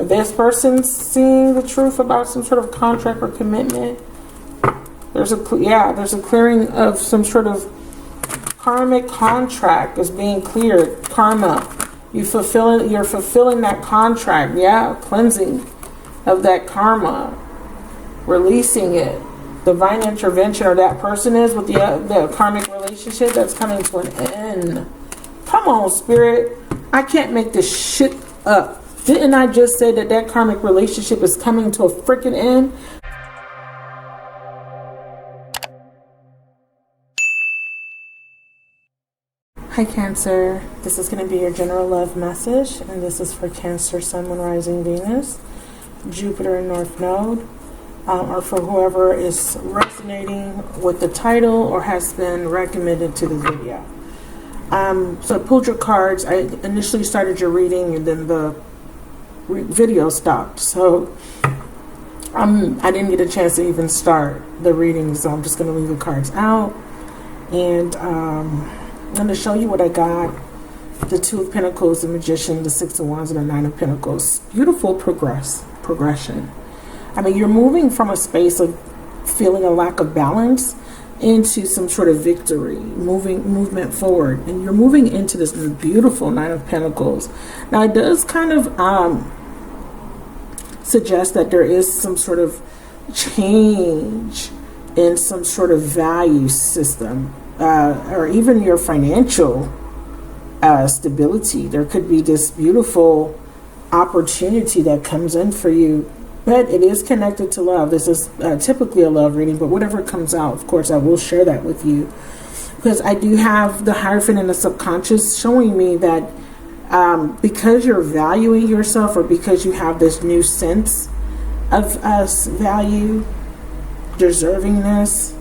This person's seeing the truth about some sort of contract or commitment. There's a clearing of some sort of karmic contract is being cleared. Karma. You're fulfilling that contract. Yeah, cleansing of that karma. Releasing it. Divine intervention, or that person is with the karmic relationship that's coming to an end. Come on, Spirit. I can't make this shit up. Didn't I just say that that karmic relationship is coming to a freaking end? Hi Cancer, this is going to be your general love message, and this is for Cancer, Sun, Moon, Rising, Venus, Jupiter, and North Node, or for whoever is resonating with the title or has been recommended to this video. So I pulled your cards. I initially started your reading, and then the video stopped, so I didn't get a chance to even start the reading, so I'm just going to leave the cards out, and I'm going to show you what I got. The Two of Pentacles, the Magician, the Six of Wands, and the Nine of Pentacles. Beautiful progression. I mean, you're moving from a space of feeling a lack of balance into some sort of victory, movement forward, and you're moving into this beautiful Nine of Pentacles. Now, it does kind of suggest that there is some sort of change in some sort of value system. Or even your financial stability. There could be this beautiful opportunity that comes in for you, but it is connected to love. This is typically a love reading, but whatever comes out, of course, I will share that with you, because I do have the Hierophant and the subconscious showing me that because you're valuing yourself, or because you have this new sense of value, deservingness,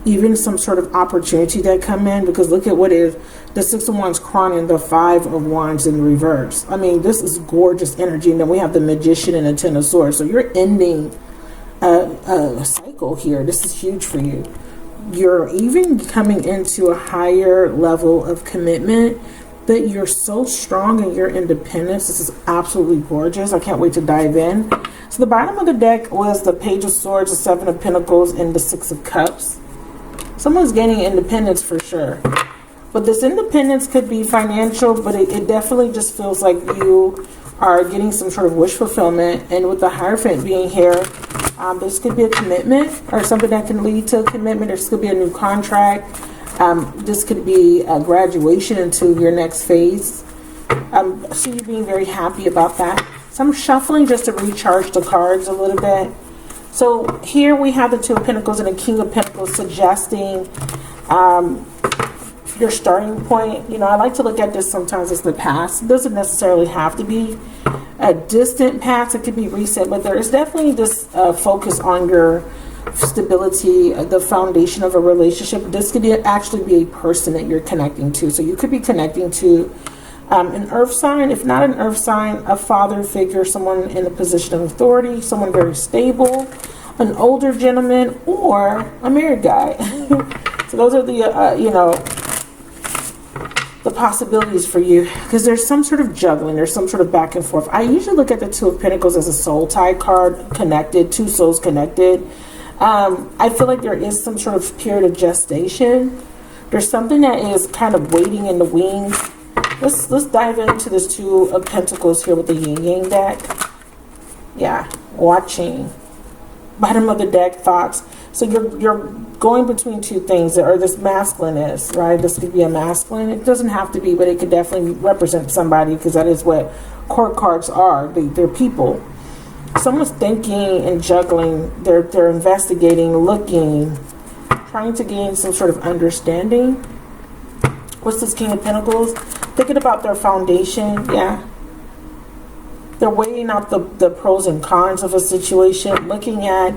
even some sort of opportunity that come in, because look at what is the Six of Wands crowning the Five of Wands in reverse. I mean, this is gorgeous energy. And then we have the Magician and the Ten of Swords. So you're ending a cycle here. This is huge for you. You're even coming into a higher level of commitment, that you're so strong in your independence. This is absolutely gorgeous. I can't wait to dive in. So the bottom of the deck was the Page of Swords, the Seven of Pentacles, and the Six of Cups. Someone's gaining independence for sure. But this independence could be financial, but it definitely just feels like you are getting some sort of wish fulfillment. And with the Hierophant being here, this could be a commitment, or something that can lead to a commitment. This could be a new contract. This could be a graduation into your next phase. I see you being very happy about that. So I'm shuffling just to recharge the cards a little bit. So here we have the Two of Pentacles and the King of Pentacles, suggesting your starting point. You know, I like to look at this sometimes as the past. It doesn't necessarily have to be a distant past. It could be recent, but there is definitely this focus on your stability, the foundation of a relationship. This could actually be a person that you're connecting to. So you could be connecting to an earth sign. If not an earth sign, a father figure, someone in a position of authority, someone very stable, an older gentleman, or a married guy. So those are the the possibilities for you, because there's some sort of juggling, there's some sort of back and forth. I usually look at the Two of Pentacles as a soul tie card, connected, two souls connected. I feel like there is some sort of period of gestation. There's something that is kind of waiting in the wings. Let's dive into this Two of Pentacles here with the Yin Yang deck. Yeah, watching. Bottom of the deck, thoughts. So you're going between two things, or this masculine is, right? This could be a masculine. It doesn't have to be, but it could definitely represent somebody, because that is what court cards are. They're people. Someone's thinking and juggling. They're investigating, looking, trying to gain some sort of understanding. What's this King of Pentacles? Thinking about their foundation. Yeah. They're weighing out the pros and cons of a situation, looking at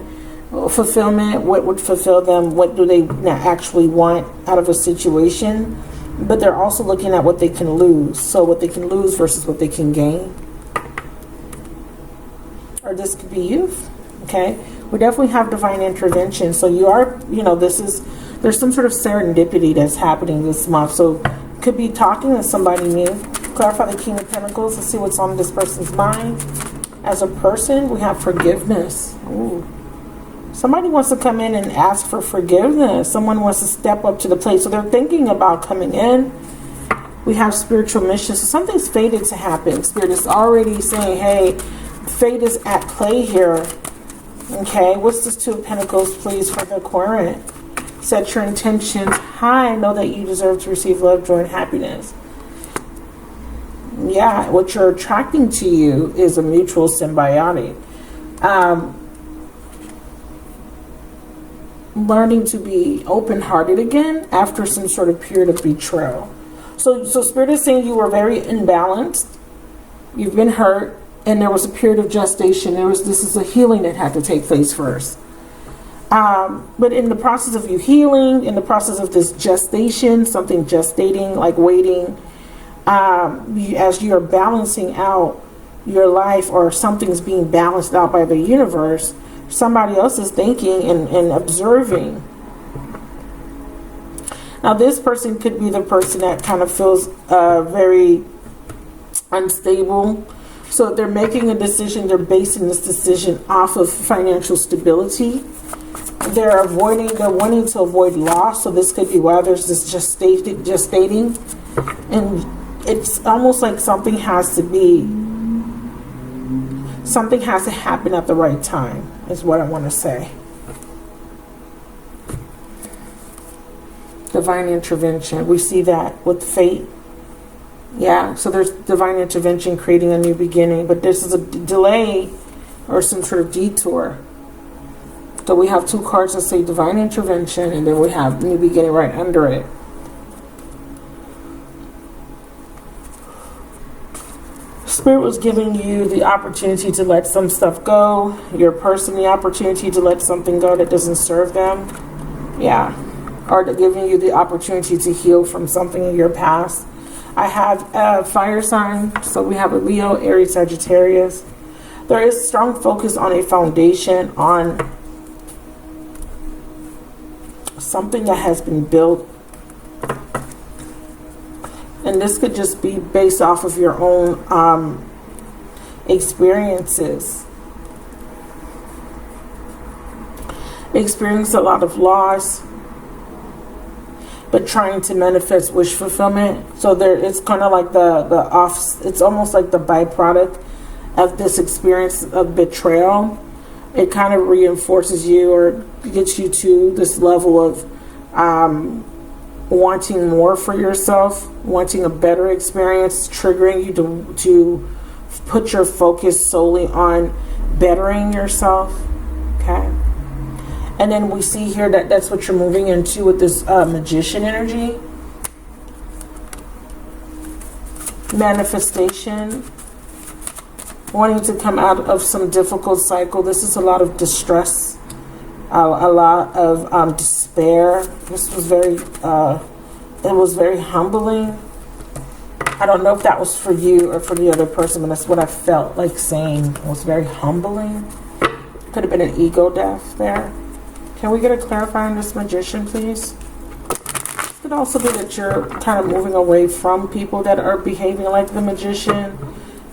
fulfillment, what would fulfill them, what do they actually want out of a situation, but they're also looking at what they can lose. So what they can lose versus what they can gain. Or this could be youth. Okay, we definitely have divine intervention. So you are, there's some sort of serendipity that's happening this month. So could be talking to somebody new. Clarify the King of Pentacles. Let's see what's on this person's mind. As a person, we have forgiveness. Ooh. Somebody wants to come in and ask for forgiveness. Someone wants to step up to the plate. So they're thinking about coming in. We have spiritual mission. So something's fated to happen. Spirit is already saying, hey, fate is at play here. Okay, what's this Two of Pentacles, please, for the current? Set your intentions high. Know that you deserve to receive love, joy, and happiness. Yeah, what you're attracting to you is a mutual symbiotic. Learning to be open-hearted again after some sort of period of betrayal. So Spirit is saying you were very imbalanced. You've been hurt, and there was a period of gestation. This is a healing that had to take place first. But in the process of you healing, in the process of this gestation, something gestating, like waiting, as you're balancing out your life, or something's being balanced out by the universe, somebody else is thinking and observing. Now, this person could be the person that kind of feels very unstable. So they're making a decision. They're basing this decision off of financial stability. They're wanting to avoid loss. So this could be why there's this gestating. And it's almost like something has to happen at the right time, is what I want to say. Divine intervention. We see that with fate. Yeah, so there's divine intervention creating a new beginning, but this is a delay or some sort of detour. So we have two cards that say divine intervention, and then we have new beginning right under it. Spirit was giving you the opportunity to let some stuff go. Your person the opportunity to let something go that doesn't serve them. Yeah. Or giving you the opportunity to heal from something in your past. I have a fire sign. So we have a Leo, Aries, Sagittarius. There is strong focus on a foundation, on something that has been built. And this could just be based off of your own experiences. Experience a lot of loss, but trying to manifest wish fulfillment. So it's kind of like it's almost like the byproduct of this experience of betrayal. It kind of reinforces you or gets you to this level of wanting more for yourself, wanting a better experience, triggering you to put your focus solely on bettering yourself. Okay. And then we see here that that's what you're moving into with this magician energy. Manifestation. Wanting to come out of some difficult cycle. This is a lot of distress. A lot of despair. This was very humbling. I don't know if that was for you or for the other person, but that's what I felt like saying. It was very humbling. Could have been an ego death there. Can we get a clarify on this magician, please? It could also be that you're kind of moving away from people that are behaving like the magician.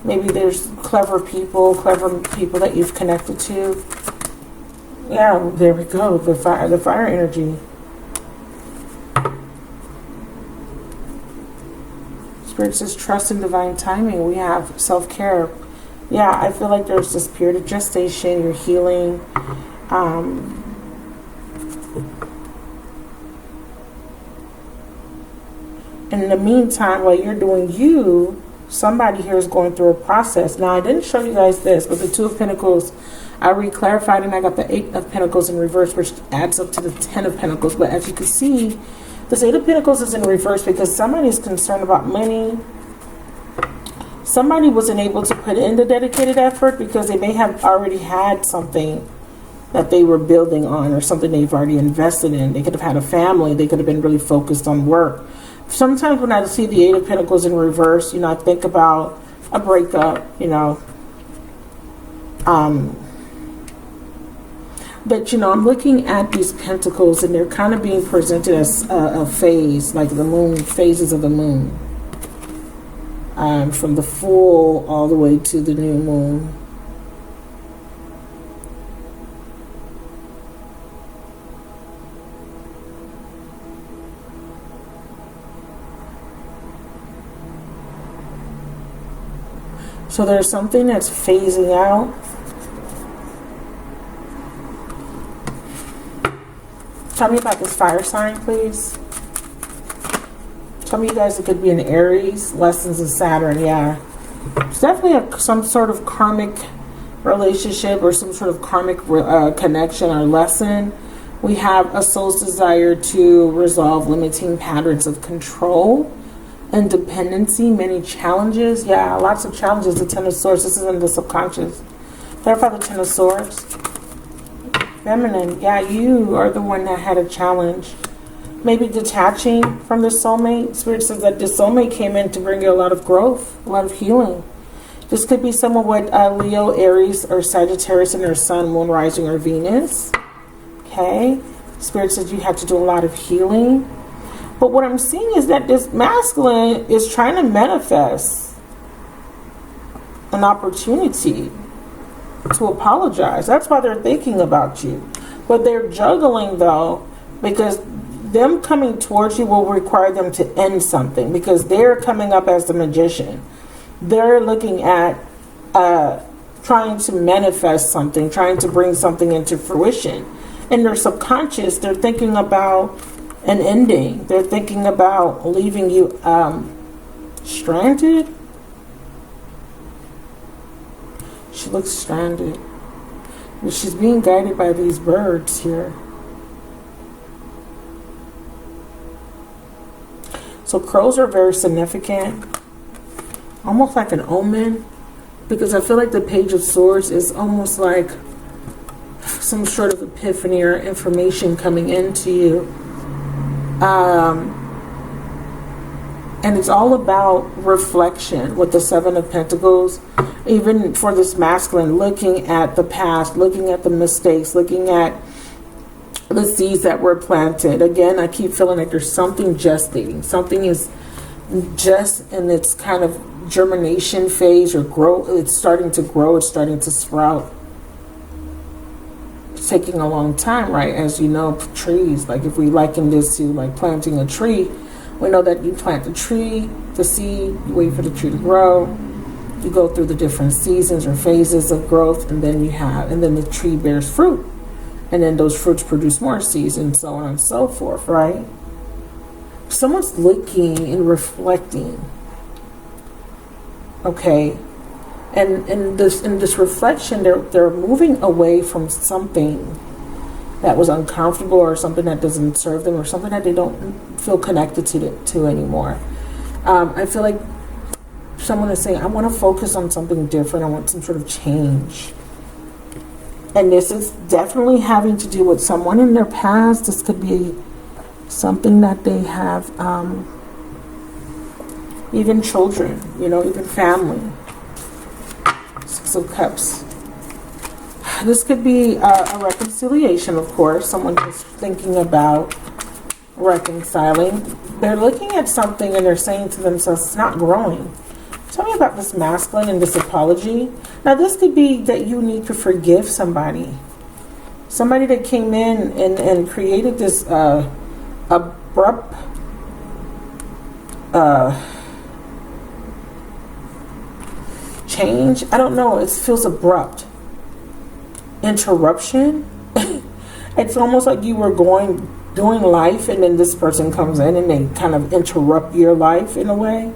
Maybe there's clever people that you've connected to. Yeah, there we go. The fire energy. Spirit says trust in divine timing. We have self-care. Yeah, I feel like there's this period of gestation. You're healing. In the meantime, while you're doing you, somebody here is going through a process. Now, I didn't show you guys this, but the Two of Pentacles, I re-clarified, and I got the Eight of Pentacles in reverse, which adds up to the Ten of Pentacles. But as you can see, this Eight of Pentacles is in reverse because somebody is concerned about money. Somebody wasn't able to put in the dedicated effort because they may have already had something that they were building on, or something they've already invested in. They could have had a family. They could have been really focused on work. Sometimes when I see the Eight of Pentacles in reverse, I think about a breakup, But, I'm looking at these pentacles, and they're kind of being presented as a phase, like the moon, phases of the moon. From the full all the way to the new moon. So there's something that's phasing out. Tell me about this fire sign, please. Some of you guys, it could be an Aries, lessons of Saturn, yeah. It's definitely some sort of karmic relationship or some sort of karmic connection or lesson. We have a soul's desire to resolve limiting patterns of control and dependency, many challenges. Yeah, lots of challenges. The Ten of Swords, this is in the subconscious. Clarify the Ten of Swords. Feminine, yeah, you are the one that had a challenge. Maybe detaching from the soulmate. Spirit says that the soulmate came in to bring you a lot of growth, a lot of healing. This could be someone with Leo, Aries, or Sagittarius in their sun, moon, rising, or Venus. Okay. Spirit says you have to do a lot of healing. But what I'm seeing is that this masculine is trying to manifest an opportunity to apologize. That's why they're thinking about you. But they're juggling, though, because them coming towards you will require them to end something, because they're coming up as the magician. They're looking at trying to manifest something, trying to bring something into fruition. In their subconscious, they're thinking about an ending. They're thinking about leaving you stranded. She looks stranded. She's being guided by these birds here. So crows are very significant, almost like an omen, because I feel like the Page of Swords is almost like some sort of epiphany or information coming into you. And it's all about reflection with the Seven of Pentacles. Even for this masculine, looking at the past, looking at the mistakes, looking at the seeds that were planted. Again, I keep feeling like there's something gestating. Something is just in its kind of germination phase or grow. It's starting to grow. It's starting to sprout. It's taking a long time, right? As you know, trees, like if we liken this to like planting a tree, we know that you plant the tree, the seed, you wait for the tree to grow. You go through the different seasons or phases of growth, and then the tree bears fruit. And then those fruits produce more seeds, and so on and so forth, right? Someone's looking and reflecting. Okay. And in this reflection, they're moving away from something that was uncomfortable, or something that doesn't serve them, or something that they don't feel connected to anymore. I feel like someone is saying, I want to focus on something different. I want some sort of change. And this is definitely having to do with someone in their past. This could be something that they have, even children, even family. Six of Cups. This could be a reconciliation, of course. Someone just thinking about reconciling. They're looking at something and they're saying to themselves, it's not growing. Tell me about this masculine and this apology. Now, this could be that you need to forgive somebody. Somebody that came in and created this abrupt change. I don't know. It feels abrupt. Interruption. It's almost like you were doing life, and then this person comes in and they kind of interrupt your life in a way.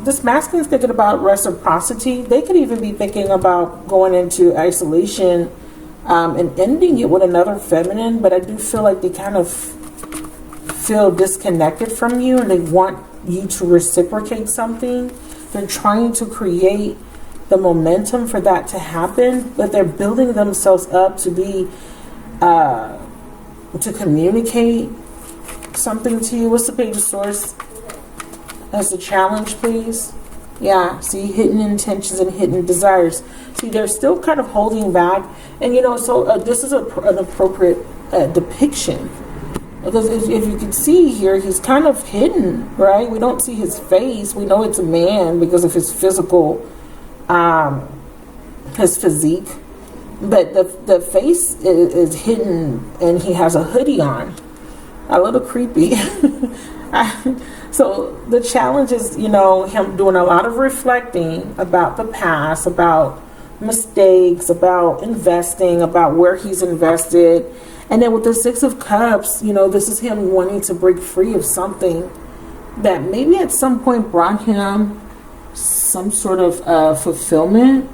This masculine is thinking about reciprocity. They could even be thinking about going into isolation and ending it with another feminine, but I do feel like they kind of feel disconnected from you, and they want you to reciprocate something. They're trying to create the momentum for that to happen, but they're building themselves up to be to communicate something to you. What's the Page of Swords as a challenge, please? Yeah, see, hidden intentions and hidden desires. See, they're still kind of holding back, and so this is an appropriate depiction, because if you can see here, he's kind of hidden, right? We don't see his face. We know it's a man because of his physical his physique, but the face is hidden, and he has a hoodie on. A little creepy. So the challenge is, you know, him doing a lot of reflecting about the past, about mistakes, about investing, about where he's invested. And then with the Six of Cups, you know, this is him wanting to break free of something that maybe at some point brought him some sort of fulfillment.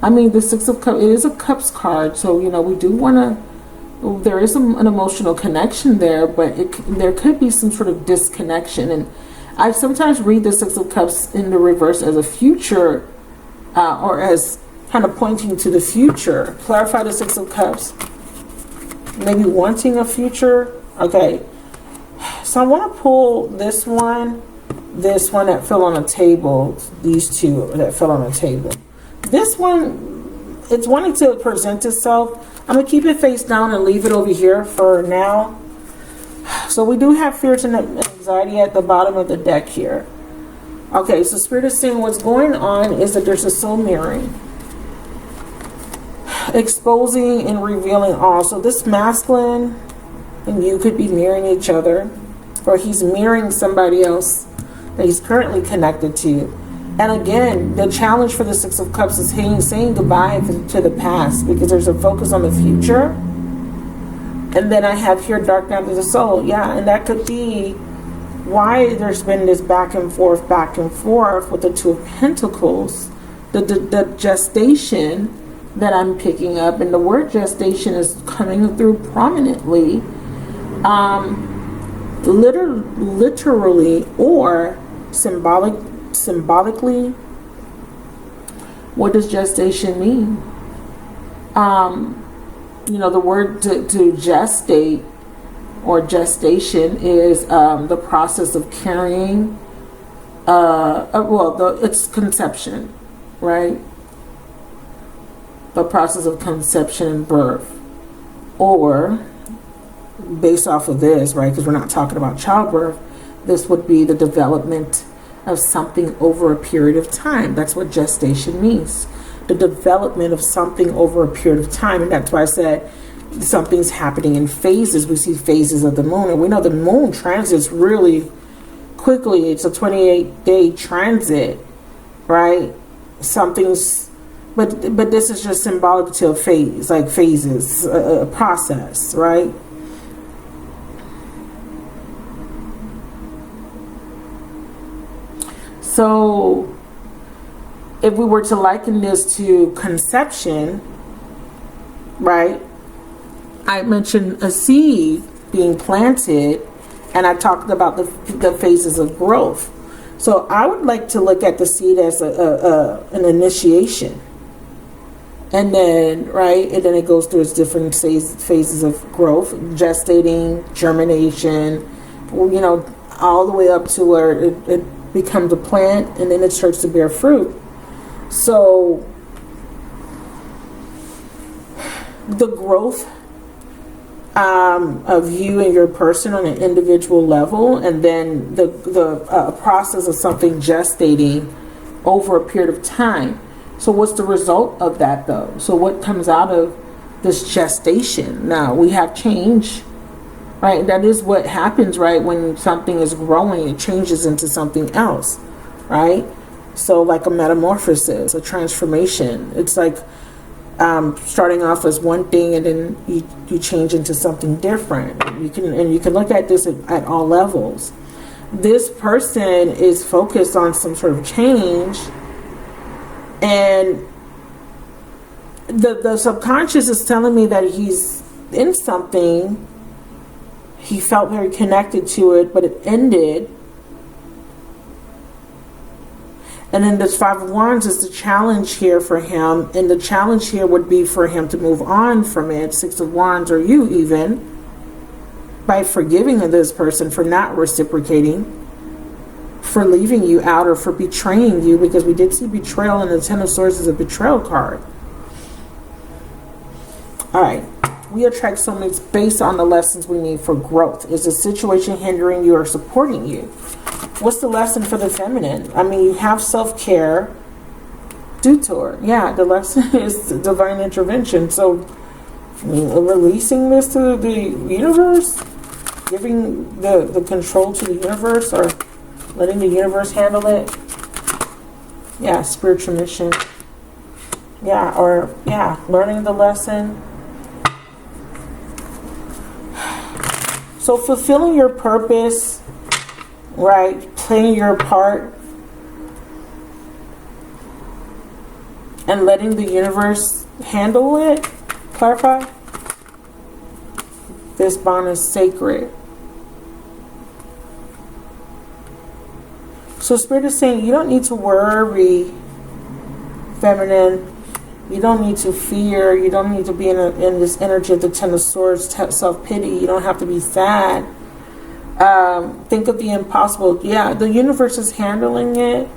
I mean, the Six of Cups, it is a Cups card. So, you know, we do want to, there is an emotional connection there, but there could be some sort of disconnection. And I sometimes read the Six of Cups in the reverse as a future, or as kind of pointing to the future. Clarify the Six of Cups. Maybe wanting a future. Okay. So I want to pull this one that fell on the table, these two that fell on the table. This one, it's wanting to present itself. I'm going to keep it face down and leave it over here for now. So we do have fears and anxiety at the bottom of the deck here. Okay, so Spirit is saying what's going on is that there's a soul mirroring. Exposing and revealing all. So this masculine and you could be mirroring each other, or he's mirroring somebody else that he's currently connected to. And again, the challenge for the Six of Cups is saying goodbye to the past, because there's a focus on the future. And then I have here dark night of the soul. Yeah, and that could be why there's been this back and forth with the Two of Pentacles. The gestation that I'm picking up, and the word gestation is coming through prominently, literally or symbolically. What does gestation mean? You know, the word to gestate or gestation is the process of carrying, it's conception, right? The process of conception and birth. Or, based off of this, right, because we're not talking about childbirth, this would be the development of something over a period of time. That's what gestation means. The development of something over a period of time. And that's why I said something's happening in phases. We see phases of the moon, and we know the moon transits really quickly. It's a 28-day transit, right? Something's, but this is just symbolic to a phase, like phases, a process, right? So if we were to liken this to conception, right? I mentioned a seed being planted, and I talked about the phases of growth. So I would like to look at the seed as an initiation. And then, right, and then it goes through its different phases of growth, gestating, germination, you know, all the way up to where it becomes a plant, and then it starts to bear fruit. So the growth of you and your person on an individual level, and then the process of something gestating over a period of time. So what's the result of that, though? So what comes out of this gestation? Now, we have change, right? That is what happens, right? When something is growing, it changes into something else, right? So like a metamorphosis, a transformation. It's like starting off as one thing, and then you change into something different. You can look at this at all levels. This person is focused on some sort of change, and the subconscious is telling me that he's in something. He felt very connected to it, but it ended. And then this Five of Wands is the challenge here for him. And the challenge here would be for him to move on from it. Six of Wands, or you even, by forgiving this person for not reciprocating, for leaving you out, or for betraying you, because we did see betrayal, and the Ten of Swords is a betrayal card. All right. We attract soulmates based on the lessons we need for growth. Is the situation hindering you or supporting you? What's the lesson for the feminine? I mean, you have self-care. Tutor. Yeah, the lesson is divine intervention. So, I mean, releasing this to the universe, giving the control to the universe, or letting the universe handle it. Yeah, spiritual mission. Yeah, or yeah, learning the lesson. So fulfilling your purpose, right? Playing your part and letting the universe handle it. Clarify. This bond is sacred. So Spirit is saying you don't need to worry, feminine. You don't need to fear. You don't need to be in this energy of the Ten of Swords, self-pity. You don't have to be sad. Think of the impossible. Yeah, the universe is handling it.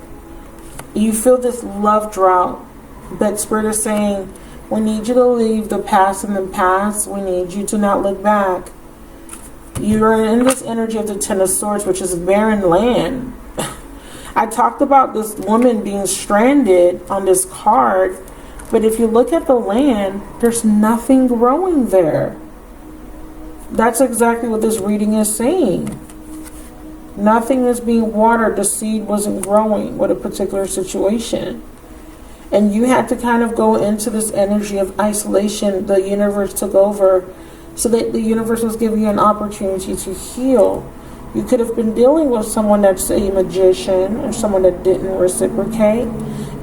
You feel this love drought. But Spirit is saying, we need you to leave the past in the past. We need you to not look back. You are in this energy of the Ten of Swords, which is barren land. I talked about this woman being stranded on this card. But if you look at the land, there's nothing growing there. That's exactly what this reading is saying. Nothing is being watered. The seed wasn't growing with a particular situation. And you had to kind of go into this energy of isolation. The universe took over so that the universe was giving you an opportunity to heal. You could have been dealing with someone that's a magician or someone that didn't reciprocate.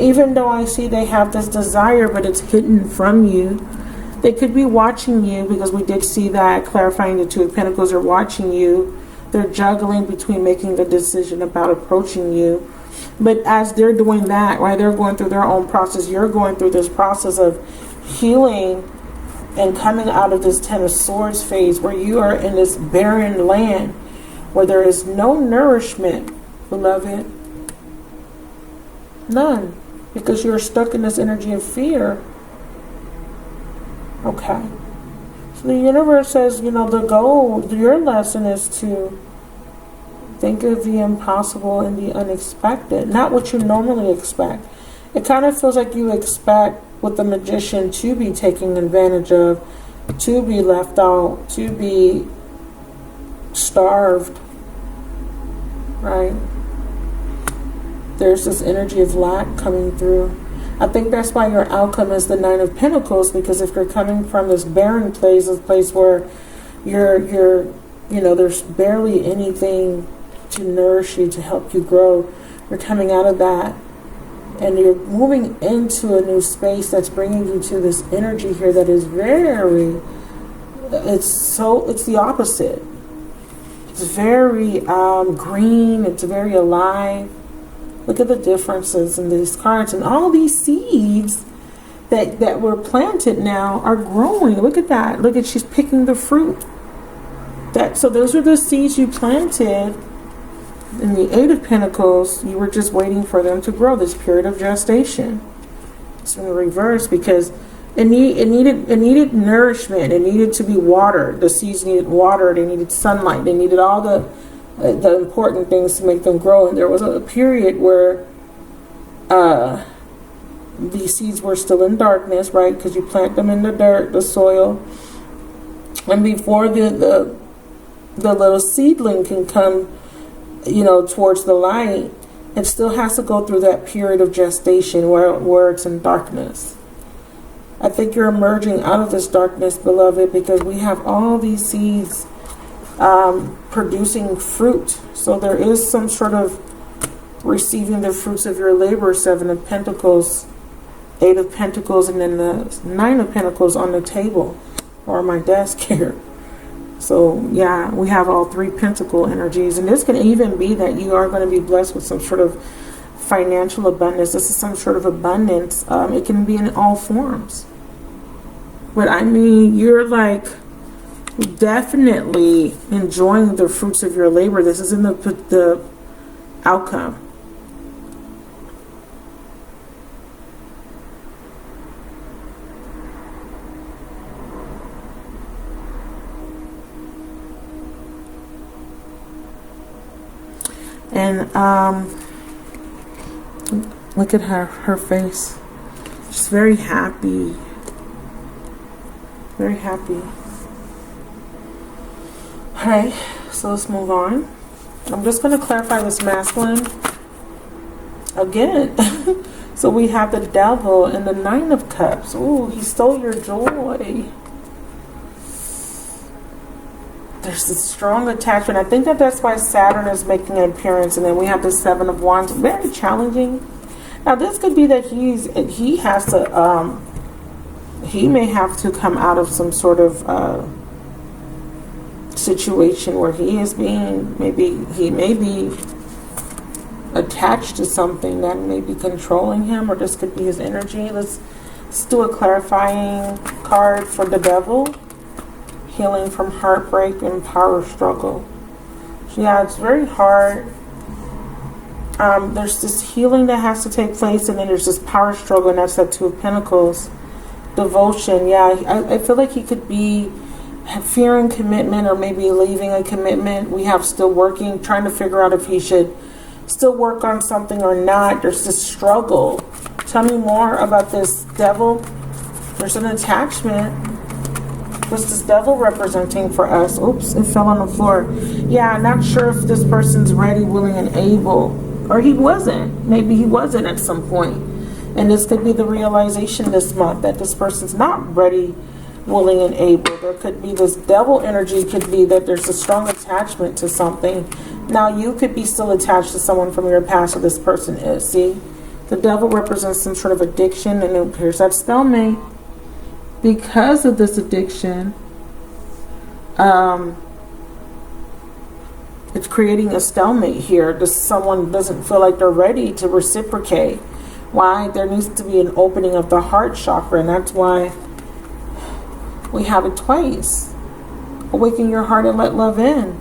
Even though I see they have this desire, but it's hidden from you. They could be watching you, because we did see that, clarifying the Two of Pentacles are watching you. They're juggling between making the decision about approaching you. But as they're doing that, right, they're going through their own process. You're going through this process of healing and coming out of this Ten of Swords phase where you are in this barren land where there is no nourishment, beloved. None. Because you're stuck in this energy of fear. Okay. So the universe says, the goal, your lesson is to think of the impossible and the unexpected. Not what you normally expect. It kind of feels like you expect with the magician to be taken advantage of, to be left out, to be starved. Right? There's this energy of lack coming through. I think that's why your outcome is the Nine of Pentacles, because if you're coming from this barren place, this place where there's barely anything to nourish you, to help you grow, you're coming out of that and you're moving into a new space that's bringing you to this energy here that is it's the opposite. It's very green, it's very alive. Look at the differences in these cards, and all these seeds that were planted now are growing. Look at that. Look at, she's picking the fruit. So those are the seeds you planted in the Eight of Pentacles. You were just waiting for them to grow, this period of gestation. It's in reverse because it needed nourishment. It needed to be watered. The seeds needed water. They needed sunlight. They needed all the important things to make them grow. And there was a period where these seeds were still in darkness, right? Because you plant them in the dirt, the soil, and before the little seedling can come, towards the light, it still has to go through that period of gestation where it's in darkness. I think you're emerging out of this darkness, beloved, because we have all these seeds producing fruit. So there is some sort of receiving the fruits of your labor. Seven of Pentacles, Eight of Pentacles, and then the Nine of Pentacles on the table or my desk here. So yeah, we have all three pentacle energies, and this can even be that you are going to be blessed with some sort of financial abundance. This is some sort of abundance. It can be in all forms, but I mean, you're like definitely enjoying the fruits of your labor. This is in the outcome. And look at her face. She's very happy. Very happy. Alright, so let's move on. I'm just going to clarify this masculine again. So we have the Devil and the Nine of Cups. Ooh, he stole your joy. There's this strong attachment. I think that that's why Saturn is making an appearance. And then we have the Seven of Wands. Very challenging. Now this could be that he may have to come out of some sort of situation where he is being, he may be attached to something that may be controlling him, or this could be his energy. Let's do a clarifying card for the Devil. Healing from heartbreak and power struggle. Yeah, it's very hard. There's this healing that has to take place, and then there's this power struggle, and that's that Two of Pentacles. Devotion. Yeah, I feel like he could be fearing commitment, or maybe leaving a commitment. We have still working, trying to figure out if he should still work on something or not. There's this struggle. Tell me more about this Devil. There's an attachment. What's this Devil representing for us? Oops, it fell on the floor. Yeah, I'm not sure if this person's ready, willing, and able. Or he wasn't. Maybe he wasn't at some point. And this could be the realization this month that this person's not ready, willing, and able. There could be this Devil energy, could be that there's a strong attachment to something. Now you could be still attached to someone from your past, or this person is. See? The Devil represents some sort of addiction, and it appears that stalemate. Because of this addiction, it's creating a stalemate here. Someone doesn't feel like they're ready to reciprocate. Why? There needs to be an opening of the heart chakra, and that's why we have it twice. Awaken your heart and let love in.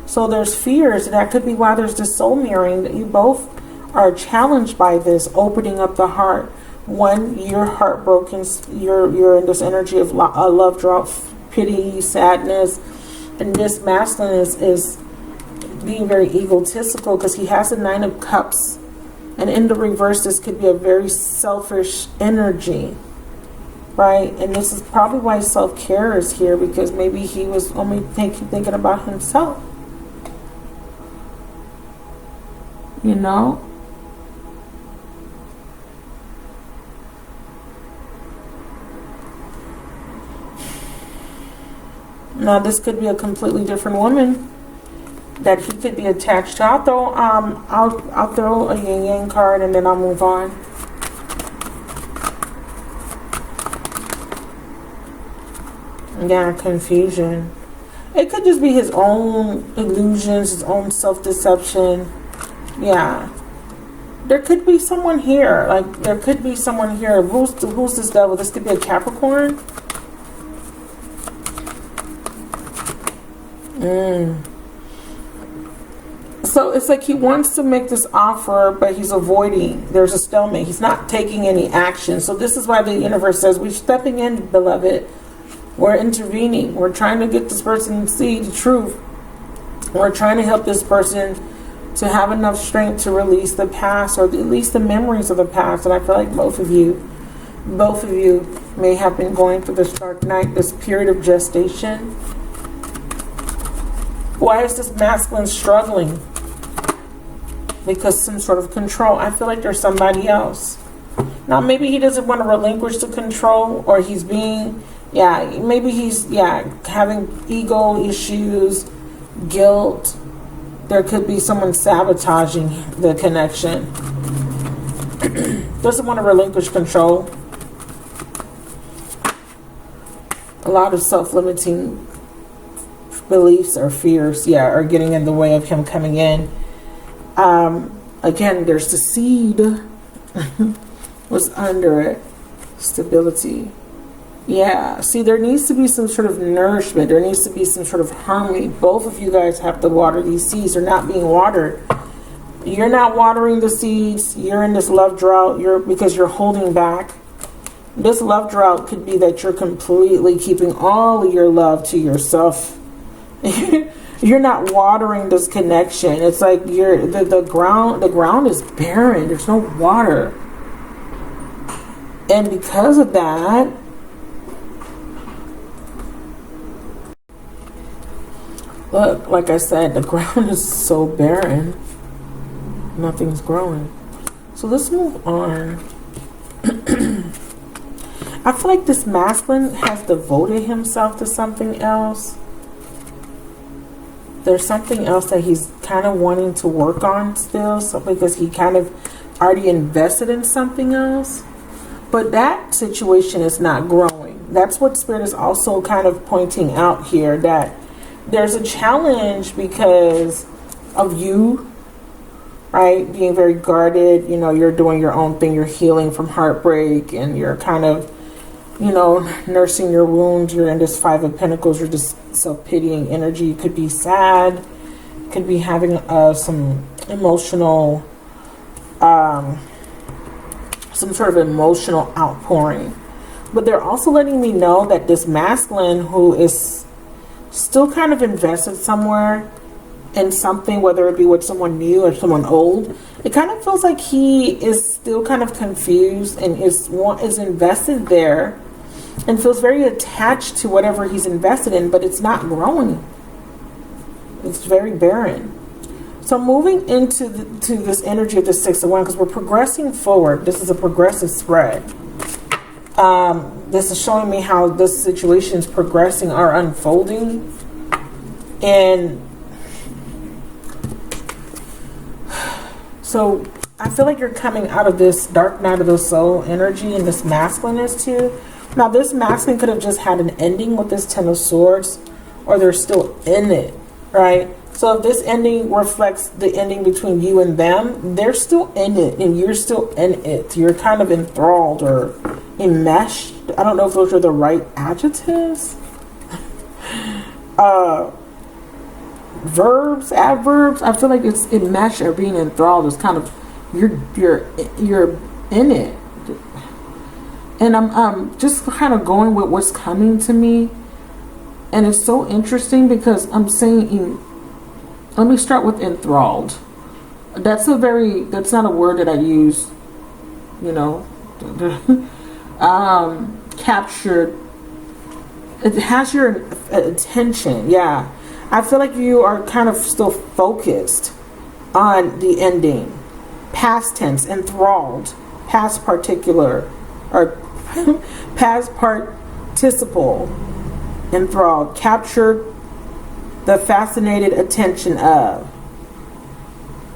So there's fears, and that could be why there's this soul mirroring, that you both are challenged by this opening up the heart. One, you're heartbroken, you're in this energy of love drought, pity, sadness, and this masculine is being very egotistical because he has the Nine of Cups, and in the reverse this could be a very selfish energy, right? And this is probably why self-care is here, because maybe he was only thinking about himself, you know. Now this could be a completely different woman that he could be attached to. I'll throw a yin yang card and then I'll move on. Yeah, confusion. It could just be his own illusions, his own self-deception. Yeah. There could be someone here. Like, there could be someone here. Who's this Devil? This could be a Capricorn. So it's like he wants to make this offer, but he's avoiding. There's a stalemate. He's not taking any action. So this is why the universe says, we're stepping in, beloved. We're intervening. We're trying to get this person to see the truth. We're trying to help this person to have enough strength to release the past, or at least the memories of the past. And I feel like both of you may have been going through this dark night, this period of gestation. Why is this masculine struggling? Because some sort of control. I feel like there's somebody else. Now maybe he doesn't want to relinquish the control, or he's being, maybe he's, having ego issues, guilt. There could be someone sabotaging the connection. Doesn't want to relinquish control. A lot of self-limiting beliefs or fears, are getting in the way of him coming in. Again, there's the seed was under it. Stability. Yeah, see, there needs to be some sort of nourishment. There needs to be some sort of harmony. Both of you guys have to water these seeds. They're not being watered. You're not watering the seeds. You're in this love drought. Because you're holding back. This love drought could be that you're completely keeping all of your love to yourself. You're not watering this connection. It's like the ground is barren. There's no water. And because of that, Look, like I said, the ground is so barren. Nothing's growing. So let's move on. I feel like this masculine has devoted himself to something else. There's something else that he's kind of wanting to work on still, so because he kind of already invested in something else. But that situation is not growing. That's what Spirit is also kind of pointing out here, that there's a challenge because of you, right? Being very guarded, you know, you're doing your own thing, you're healing from heartbreak, and you're kind of, you know, nursing your wounds. You're in this Five of Pentacles, you're just self-pitying energy. You could be sad, could be having some emotional, some sort of emotional outpouring. But they're also letting me know that this masculine who is still kind of invested somewhere in something, whether it be with someone new or someone old, it kind of feels like he is still kind of confused and is invested there and feels very attached to whatever he's invested in, but it's not growing. It's very barren. So moving into to this energy of the Six of Wands, because we're progressing forward. This is a progressive spread. This is showing me how this situation is progressing or unfolding. And so I feel like you're coming out of this dark night of the soul energy, and this masculine is too. Now this masculine could have just had an ending with this Ten of Swords, or they're still in it, right? So if this ending reflects the ending between you and them, they're still in it and you're still in it. You're kind of enthralled or enmeshed. I don't know if those are the right adjectives. Verbs, adverbs. I feel like it's enmeshed or being enthralled. It's kind of you're in it. And I'm just kind of going with what's coming to me. And it's so interesting because I'm saying, let me start with enthralled. That's not a word that I use, you know. Captured. It has your attention. Yeah. I feel like you are kind of still focused on the ending. Past tense, enthralled. Past particular, or past participle. Enthralled. Captured the fascinated attention of.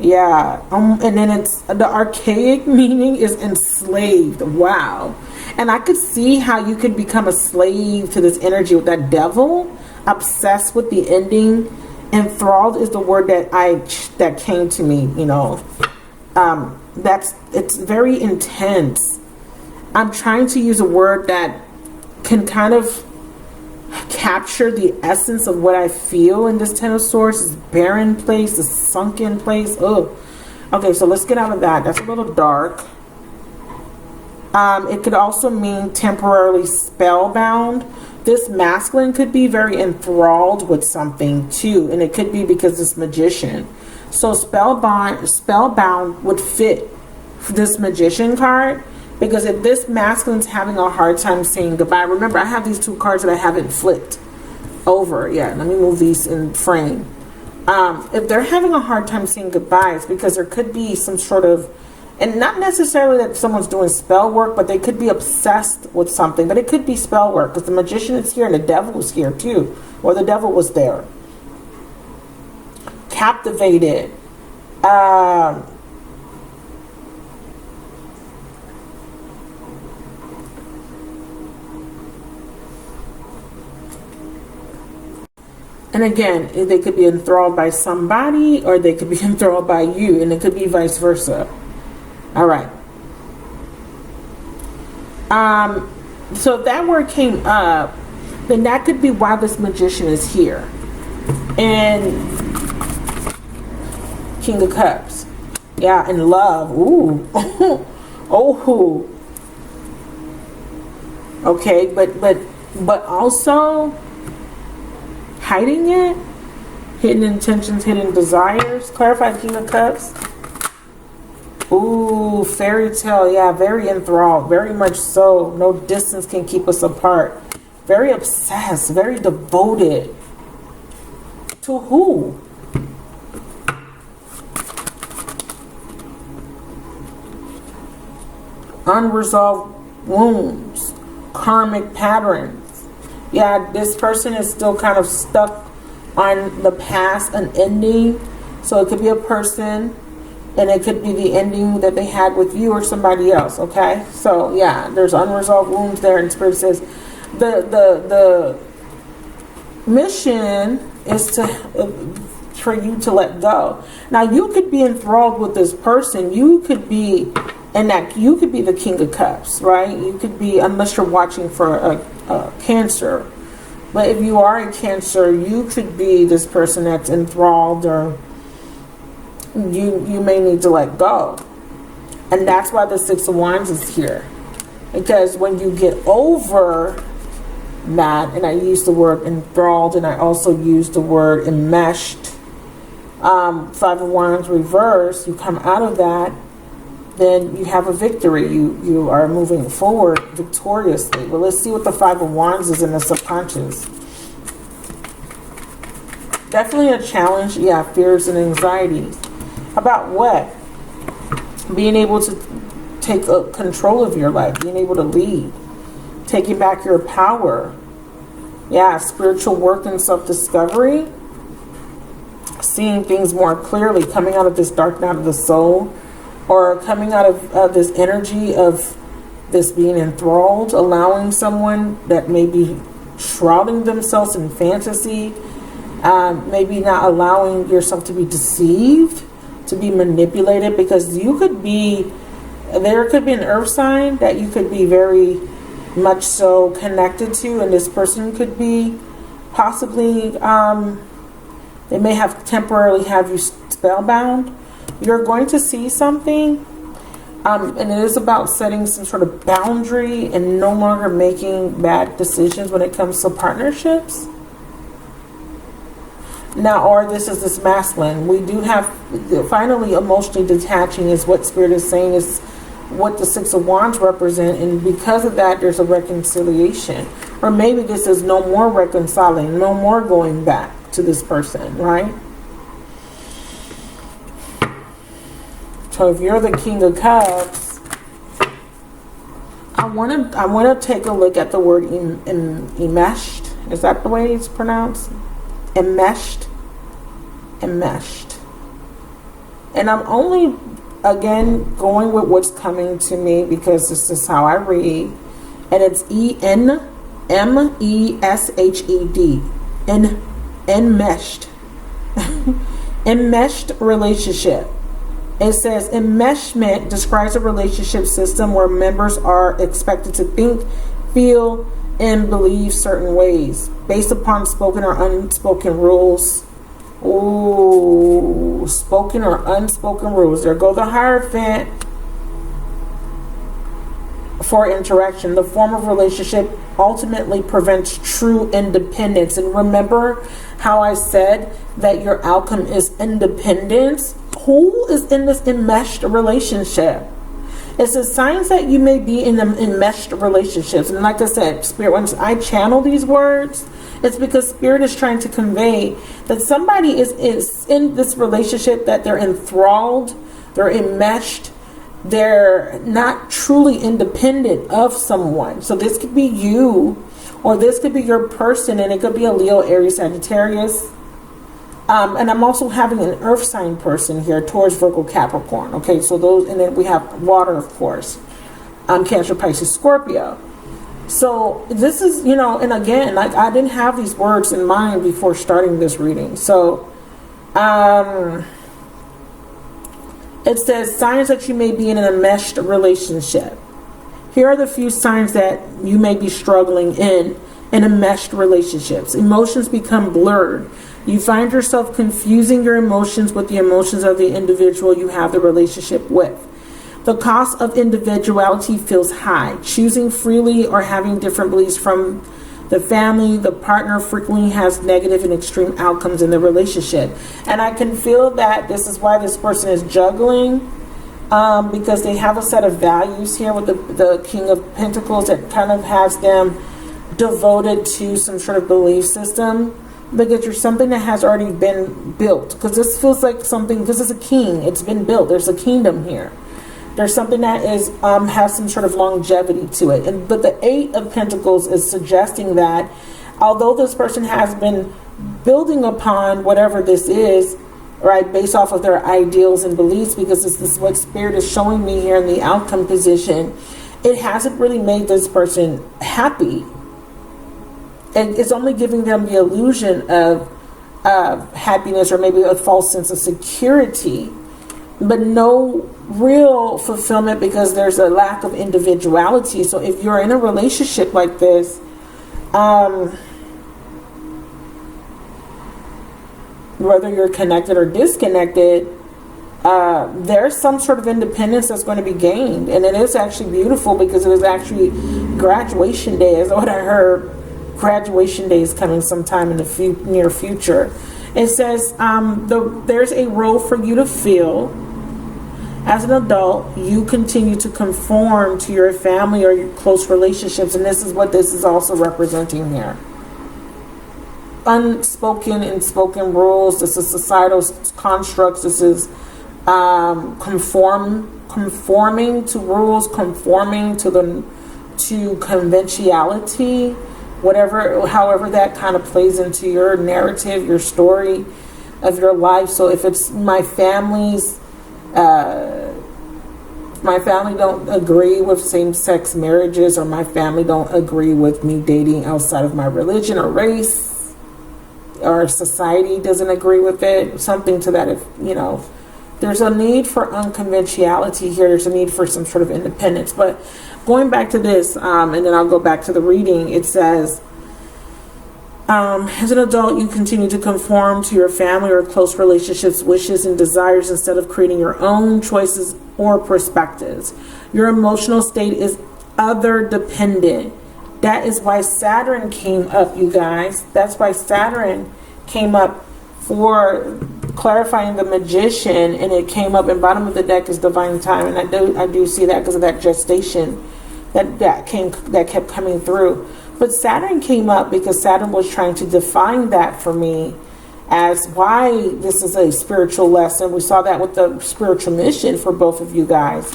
Yeah. And then it's the archaic meaning is enslaved. Wow. And I could see how you could become a slave to this energy with that devil, obsessed with the ending. Enthralled is the word that came to me, you know. It's very intense. I'm trying to use a word that can kind of capture the essence of what I feel in this Ten of Swords, this barren place, this sunken place. Oh, okay, so let's get out of that. That's a little dark. It could also mean temporarily spellbound. This masculine could be very enthralled with something too, and it could be because this magician. So spellbound would fit for this magician card, because if this masculine's having a hard time saying goodbye, remember I have these two cards that I haven't flipped over yet. Let me move these in frame. If they're having a hard time saying goodbye, it's because there could be some sort of, and not necessarily that someone's doing spell work, but they could be obsessed with something. But it could be spell work, because the magician is here and the devil is here too, or the devil was there. Captivated. And again, they could be enthralled by somebody, or they could be enthralled by you, and it could be vice versa. All right. So if that word came up, then that could be why this magician is here. And King of Cups. Yeah, and love. Ooh. Oh. Okay, but also hiding it, hidden intentions, hidden desires. Clarify King of Cups. Ooh, fairy tale. Yeah, very enthralled, very much so. No distance can keep us apart. Very obsessed, very devoted. To who? Unresolved wounds, karmic patterns. Yeah, this person is still kind of stuck on the past, an ending. So it could be a person, and it could be the ending that they had with you or somebody else. Okay, so yeah, there's unresolved wounds there, and Spirit says the mission is to for you to let go. Now you could be enthralled with this person. You could be, and that you could be the King of Cups, right? You could be, unless you're watching for a Cancer. But if you are a Cancer, you could be this person that's enthralled, or you may need to let go. And that's why the Six of Wands is here. Because when you get over that, and I use the word enthralled, and I also use the word enmeshed, Five of Wands reverse, you come out of that, then you have a victory. You are moving forward victoriously. Well, let's see what the Five of Wands is in the subconscious. Definitely a challenge. Yeah, fears and anxieties. About what? Being able to take control of your life. Being able to lead. Taking back your power. Yeah, spiritual work and self-discovery. Seeing things more clearly. Coming out of this dark night of the soul. Or coming out of this energy of this being enthralled, allowing someone that may be shrouding themselves in fantasy, maybe not allowing yourself to be deceived, to be manipulated, because you could be, there could be an earth sign that you could be very much so connected to, and this person could be possibly, they may have temporarily have you spellbound. You're going to see something, and it is about setting some sort of boundary and no longer making bad decisions when it comes to partnerships. Now, or this masculine. We do have, finally, emotionally detaching is what Spirit is saying is what the Six of Wands represent, and because of that, there's a reconciliation. Or maybe this is no more reconciling, no more going back to this person, right? So if you're the King of Cups, I want to take a look at the word enmeshed. Is that the way it's pronounced? Enmeshed. Enmeshed. And I'm only, again, going with what's coming to me because this is how I read. And it's enmeshed. Enmeshed. Enmeshed relationship. It says enmeshment describes a relationship system where members are expected to think, feel, and believe certain ways based upon spoken or unspoken rules. Ooh, spoken or unspoken rules. There go the Hierophant for interaction. The form of relationship ultimately prevents true independence. And remember how I said that your outcome is independence? Who is in this enmeshed relationship? It says signs that you may be in enmeshed relationships. And like I said, Spirit, when I channel these words, it's because Spirit is trying to convey that somebody is in this relationship, that they're enthralled, they're enmeshed, they're not truly independent of someone. So this could be you, or this could be your person, and it could be a Leo, Aries, Sagittarius. And I'm also having an earth sign person here, Taurus, Virgo, Capricorn. Okay, so those, and then we have water, of course. Cancer, Pisces, Scorpio. So this is, you know, and again, like I didn't have these words in mind before starting this reading. So it says signs that you may be in an enmeshed relationship. Here are the few signs that you may be struggling in enmeshed relationships. Emotions become blurred. You find yourself confusing your emotions with the emotions of the individual you have the relationship with. The cost of individuality feels high. Choosing freely or having different beliefs from the family, the partner frequently has negative and extreme outcomes in the relationship. And I can feel that this is why this person is juggling, because they have a set of values here with the King of Pentacles that kind of has them devoted to some sort of belief system because there's something that has already been built. Because this feels like something, because it's a king, it's been built. There's a kingdom here. There's something that is has some sort of longevity to it. But the Eight of Pentacles is suggesting that although this person has been building upon whatever this is, right, based off of their ideals and beliefs, because this is what Spirit is showing me here in the outcome position, it hasn't really made this person happy. And it's only giving them the illusion of happiness, or maybe a false sense of security, but no real fulfillment, because there's a lack of individuality. So if you're in a relationship like this, whether you're connected or disconnected, there's some sort of independence that's going to be gained. And it is actually beautiful, because it is actually graduation day, is what I heard. Graduation day is coming sometime in the near future. It says there's a role for you to fill. As an adult, you continue to conform to your family or your close relationships. And this is what this is also representing here. Unspoken and spoken rules. This is societal constructs. This is conforming to rules, conforming to conventionality, however that kind of plays into your narrative, your story of your life. So if it's my family don't agree with same-sex marriages, or my family don't agree with me dating outside of my religion or race, or society doesn't agree with it, something to that, if there's a need for unconventionality here. There's a need for some sort of independence. But going back to this, and then I'll go back to the reading, it says, as an adult, you continue to conform to your family or close relationships' wishes and desires instead of creating your own choices or perspectives. Your emotional state is other dependent. That is why Saturn came up, you guys. That's why Saturn came up for clarifying the Magician, and it came up in bottom of the deck is divine time, and I do see that because of that gestation that kept coming through. But Saturn came up because Saturn was trying to define that for me as why this is a spiritual lesson. We saw that with the spiritual mission for both of you guys.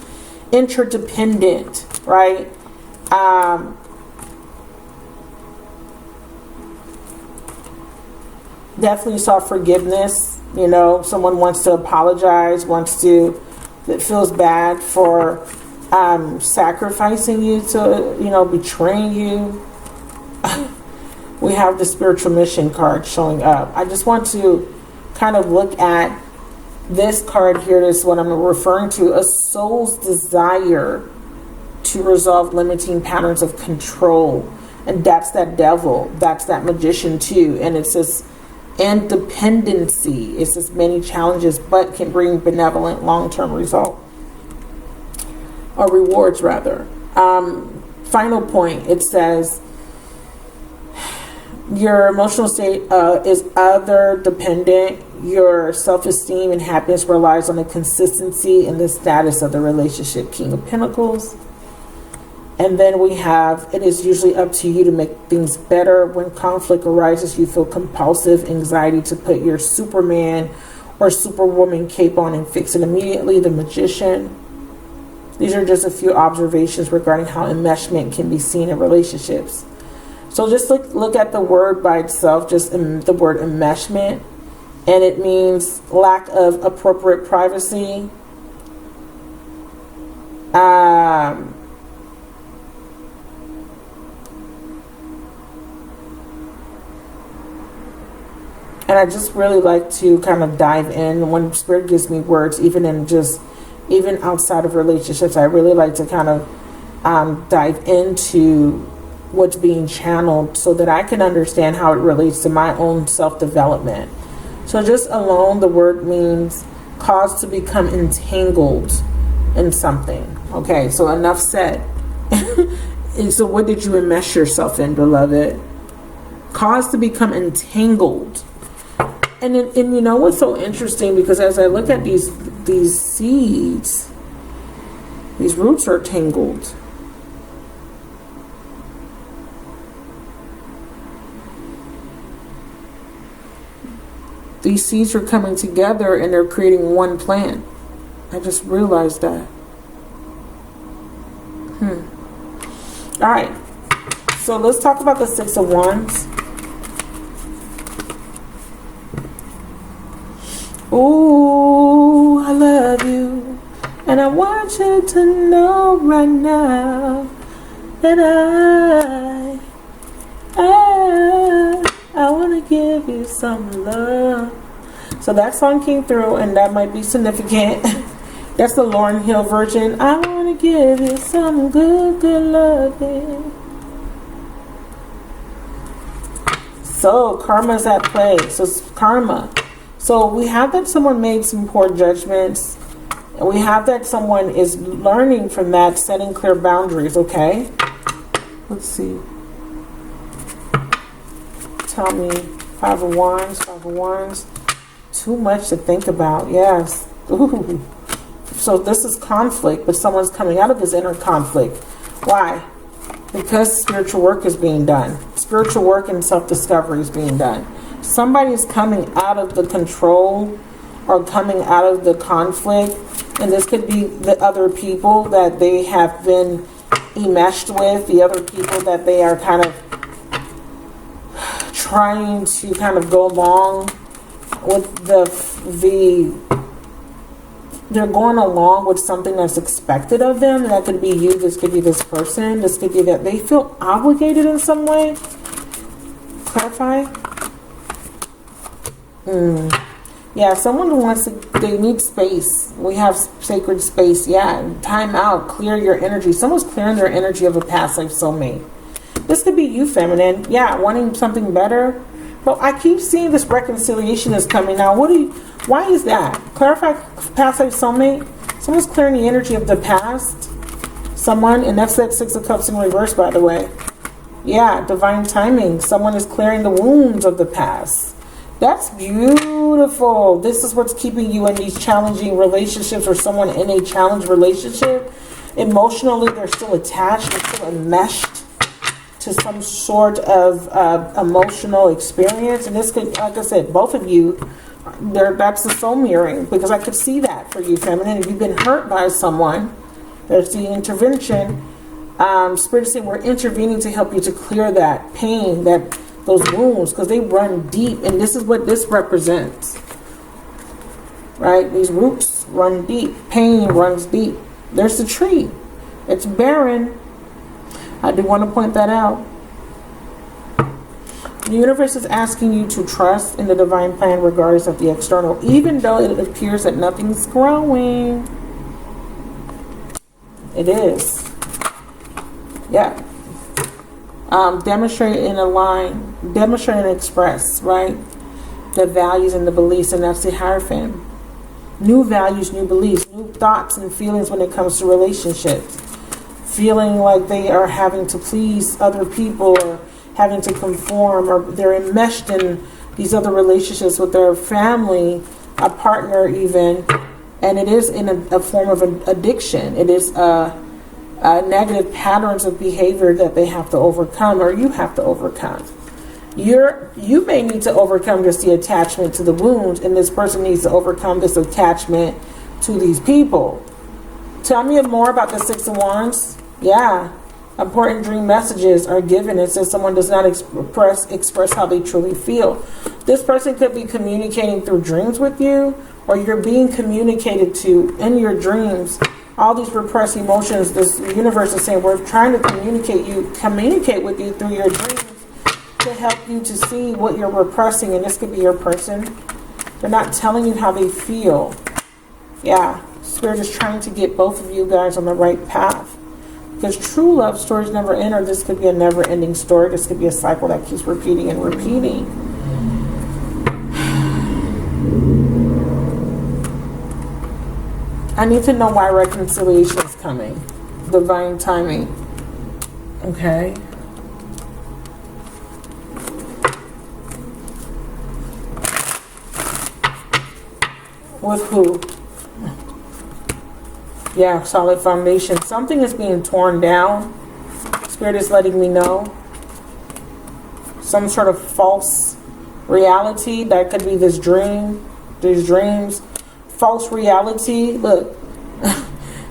Interdependent, right? Definitely saw forgiveness. Someone wants to apologize, that feels bad for sacrificing you, to betraying you. We have the spiritual mission card showing up. I just want to kind of look at this card here. This is what I'm referring to: a soul's desire to resolve limiting patterns of control. And that's that devil. That's that Magician too. And it says independency. It says many challenges, but can bring benevolent long-term result, or rewards rather. Final point, it says your emotional state is other dependent. Your self-esteem and happiness relies on the consistency and the status of the relationship. King of Pentacles. And then we have, it is usually up to you to make things better. When conflict arises, you feel compulsive anxiety to put your Superman or Superwoman cape on and fix it immediately. The Magician. These are just a few observations regarding how enmeshment can be seen in relationships. So just look at the word by itself, just the word enmeshment. And it means lack of appropriate privacy. And I just really like to kind of dive in when Spirit gives me words, even outside of relationships. I really like to kind of dive into what's being channeled so that I can understand how it relates to my own self-development. So just alone, the word means cause to become entangled in something. Okay, so enough said. And so what did you enmesh yourself in, beloved? Cause to become entangled. And you know what's so interesting, because as I look at these seeds, these roots are tangled. These seeds are coming together and they're creating one plant. I just realized that. All right. So let's talk about the Six of Wands. Ooh, I love you. And I want you to know right now that I want to give you some love. So that song came through, and that might be significant. That's the Lauryn Hill version. I want to give you some good, good loving. So karma's at play. So it's karma. So we have that someone made some poor judgments. And we have that someone is learning from that, setting clear boundaries, okay? Let's see. Tell me. Five of Wands, Five of Wands. Too much to think about, yes. Ooh. So this is conflict, but someone's coming out of this inner conflict. Why? Because spiritual work is being done. Spiritual work and self-discovery is being done. Somebody is coming out of the control or coming out of the conflict. And this could be the other people that they have been enmeshed with, the other people that they are kind of trying to kind of go along with they're going along with something that's expected of them. That could be you, this could be this person, this could be that they feel obligated in some way. Clarify? Yeah, someone who wants to, they need space. We have sacred space. Yeah, time out, clear your energy. Someone's clearing their energy of a past life soulmate. This could be you, feminine. Yeah, wanting something better. But I keep seeing this reconciliation is coming now. Why is that? Clarify past life soulmate. Someone's clearing the energy of the past. Someone, and that's that Six of Cups in reverse, by the way. Yeah, divine timing. Someone is clearing the wounds of the past. That's beautiful. This is what's keeping you in these challenging relationships, or someone in a challenged relationship. Emotionally, they're still attached. They're still enmeshed to some sort of emotional experience. And this could, like I said, both of you, that's the soul mirroring, because I could see that for you, feminine. If you've been hurt by someone, there's the intervention. Spirit is saying we're intervening to help you to clear that pain, those wounds, because they run deep, and this is what this represents, right? These roots run deep. Pain runs deep. There's the tree. It's barren. I do want to point that out. The universe is asking you to trust in the divine plan regardless of the external, even though it appears that nothing's growing. It is. Yeah. Demonstrate and align, demonstrate and express, right? The values and the beliefs, and that's the Hierophant. New values, new beliefs, new thoughts and feelings when it comes to relationships. Feeling like they are having to please other people, or having to conform, or they're enmeshed in these other relationships with their family, a partner even, and it is in a form of an addiction. It is negative patterns of behavior that they have to overcome, or you have to overcome. You may need to overcome just the attachment to the wounds, and this person needs to overcome this attachment to these people. Tell me more about the Six of Wands. Yeah, important dream messages are given. It says someone does not express how they truly feel. This person could be communicating through dreams with you, or you're being communicated to in your dreams. All these repressed emotions, this universe is saying we're trying to communicate with you through your dreams to help you to see what you're repressing. And this could be your person. They're not telling you how they feel. Yeah, Spirit is trying to get both of you guys on the right path. Because true love stories never end, or this could be a never-ending story. This could be a cycle that keeps repeating and repeating. I need to know why reconciliation is coming. Divine timing. Okay. With who? Yeah, solid foundation. Something is being torn down. Spirit is letting me know. Some sort of false reality. That could be this dream, these dreams. False reality. Look.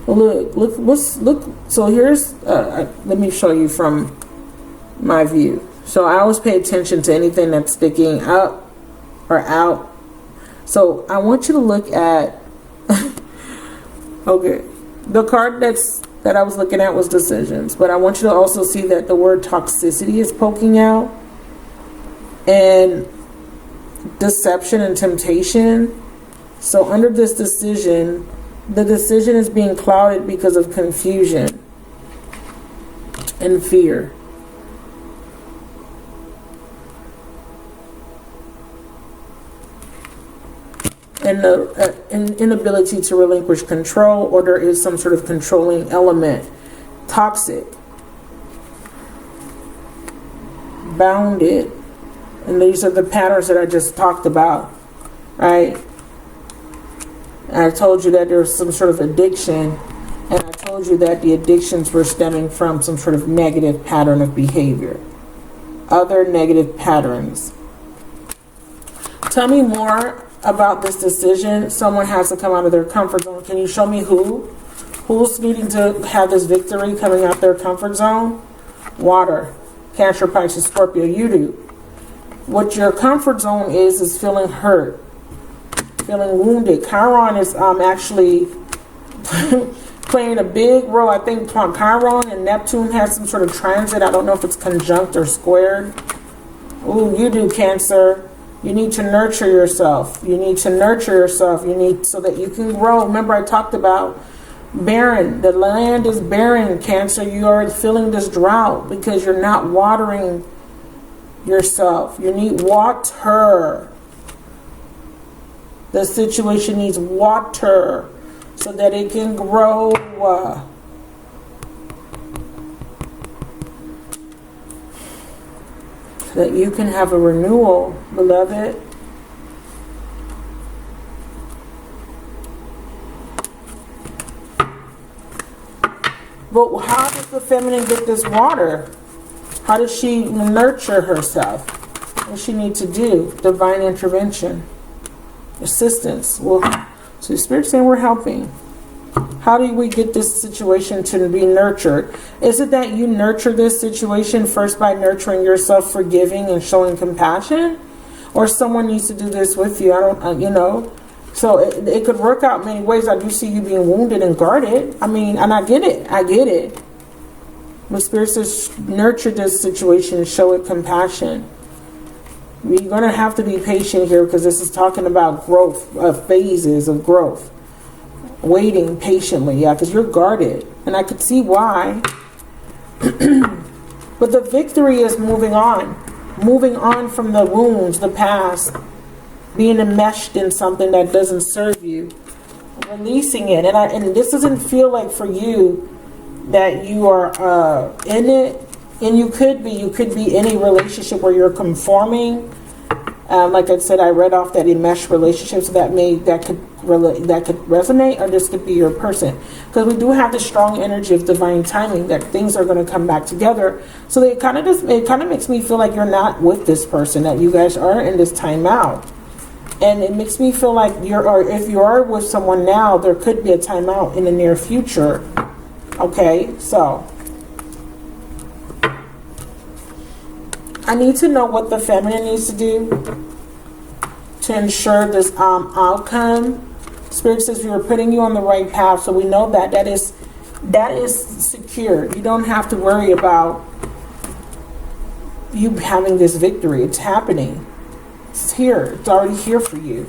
Look. So here's, let me show you from my view. So I always pay attention to anything that's sticking up or out. So I want you to look at, okay, the card that I was looking at was decisions, but I want you to also see that the word toxicity is poking out, and deception and temptation. So under this decision, the decision is being clouded because of confusion and fear. And an inability to relinquish control, or there is some sort of controlling element. Toxic. Bounded. And these are the patterns that I just talked about, right? And I told you that there's some sort of addiction, and I told you that the addictions were stemming from some sort of negative pattern of behavior. Other negative patterns. Tell me more about this decision. Someone has to come out of their comfort zone. Can you show me who's needing to have this victory coming out their comfort zone? Water, Cancer, Pisces, Scorpio. You do. What your comfort zone is feeling hurt, feeling wounded. Chiron is actually playing a big role. I think Chiron and Neptune has some sort of transit. I don't know if it's conjunct or squared. Ooh, you do, Cancer. You need to nurture yourself. You need to nurture yourself. You need, so that you can grow. Remember, I talked about barren. The land is barren, Cancer. You are feeling this drought because you're not watering yourself. You need water. The situation needs water so that it can grow. That you can have a renewal, beloved. But how does the feminine get this water? How does she nurture herself? What does she need to do? Divine intervention. Assistance. Well, so the Spirit's saying we're helping. How do we get this situation to be nurtured? Is it that you nurture this situation first by nurturing yourself, forgiving and showing compassion? Or someone needs to do this with you? I don't, you know. So it could work out many ways. I do see you being wounded and guarded. I mean, and I get it. I get it. But Spirit says nurture this situation and show it compassion. You're going to have to be patient here because this is talking about growth, phases of growth. Waiting patiently, yeah, because you're guarded. And I could see why. But the victory is moving on. Moving on from the wounds, the past. Being enmeshed in something that doesn't serve you. Releasing it. And this doesn't feel like for you that you are in it. And you could be any relationship where you're conforming. Like I said, I read off that enmeshed relationship, so that could resonate, or this could be your person, because we do have the strong energy of divine timing that things are going to come back together. So it kind of makes me feel like you're not with this person, that you guys are in this timeout, and it makes me feel like if you are with someone now, there could be a timeout in the near future. Okay, so I need to know what the feminine needs to do to ensure this outcome. Spirit says we are putting you on the right path, so we know that is secure. You don't have to worry about you having this victory. It's happening. It's here. It's already here for you.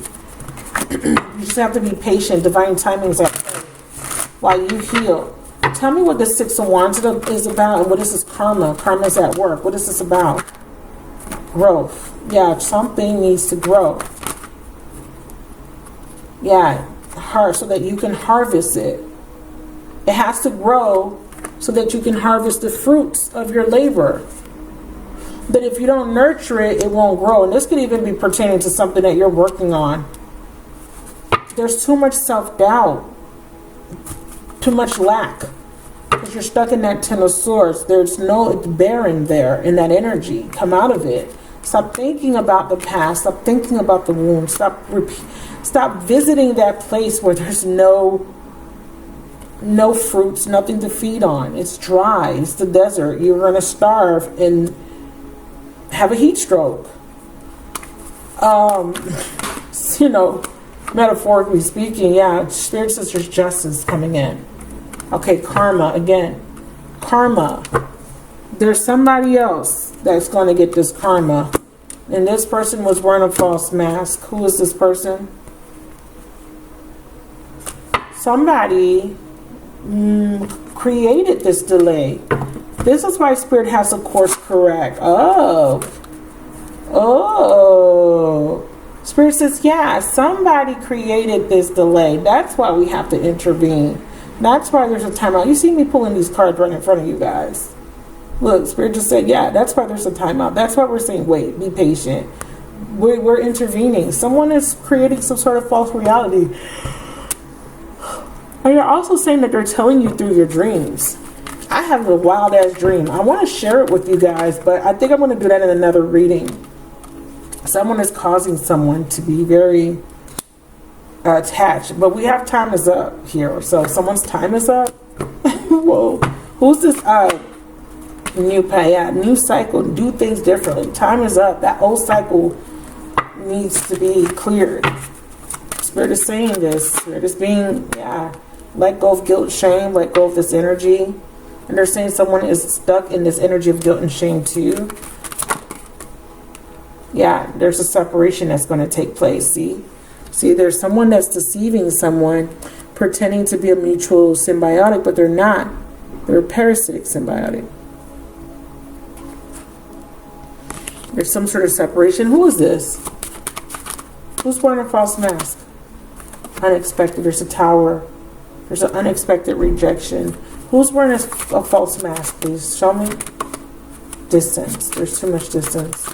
You just have to be patient. Divine timing is at play while you heal. Tell me what the Six of Wands is about, and what is this karma? Karma is at work. What is this about? Growth. Yeah, something needs to grow. Yeah, so that you can harvest it. It has to grow so that you can harvest the fruits of your labor. But if you don't nurture it, it won't grow. And this could even be pertaining to something that you're working on. There's too much self-doubt, too much lack, because you're stuck in that Ten of Swords. It's barren there in that energy. Come out of it. Stop thinking about the past. Stop thinking about the wound. Stop visiting that place where there's no fruits, nothing to feed on. It's dry. It's the desert. You're going to starve and have a heat stroke. You know, metaphorically speaking, yeah, Spirit says there's justice coming in. Okay, karma again. Karma. There's somebody else that's going to get this karma. And this person was wearing a false mask. Who is this person? Somebody created this delay. This is why Spirit has a course correct. Oh. Spirit says, yeah, somebody created this delay. That's why we have to intervene. That's why there's a timeout. You see me pulling these cards right in front of you guys. Look, Spirit just said, yeah, that's why there's a timeout. That's why we're saying, wait, be patient. We're intervening. Someone is creating some sort of false reality. And you're also saying that they're telling you through your dreams. I have a wild ass dream. I want to share it with you guys, but I think I'm going to do that in another reading. Someone is causing someone to be very attached, but we have time is up here. So someone's time is up. Whoa, who's this? New cycle. Do things differently. Time is up. That old cycle needs to be cleared. Spirit is saying this. Spirit is being, yeah, let go of guilt, shame. Let go of this energy. And they're saying someone is stuck in this energy of guilt and shame too. Yeah, there's a separation that's going to take place. See, there's someone that's deceiving someone, pretending to be a mutual symbiotic, but they're not. They're a parasitic symbiotic. There's some sort of separation. Who is this? Who's wearing a false mask? Unexpected. There's a tower. There's an unexpected rejection. Who's wearing a false mask, please? Show me. Distance. There's too much distance.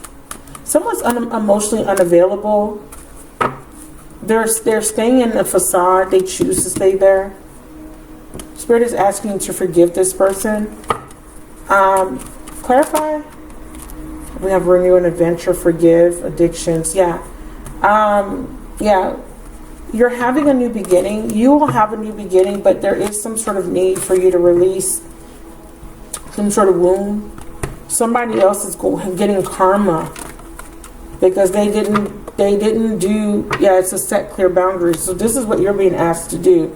Someone's emotionally unavailable. They're staying in a facade. They choose to stay there. Spirit is asking you to forgive this person. Clarify. We have renew and adventure, forgive, addictions. Yeah. Yeah. You're having a new beginning. You will have a new beginning, but there is some sort of need for you to release some sort of wound. Somebody else is getting karma because they didn't do, yeah, it's a set clear boundaries. So this is what you're being asked to do.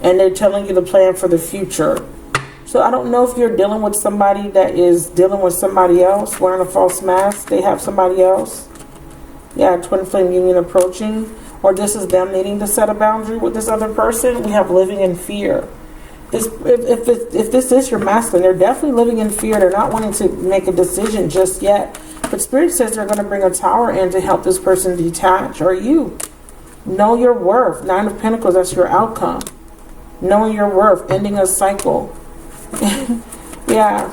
And they're telling you the plan for the future. So I don't know if you're dealing with somebody that is dealing with somebody else, wearing a false mask. They have somebody else. Yeah, twin flame union approaching. Or this is them needing to set a boundary with this other person. We have living in fear. If this is your masculine, they're definitely living in fear. They're not wanting to make a decision just yet. But Spirit says they're going to bring a tower in to help this person detach. Or you. Know your worth. 9 of Pentacles, that's your outcome. Knowing your worth. Ending a cycle. Yeah.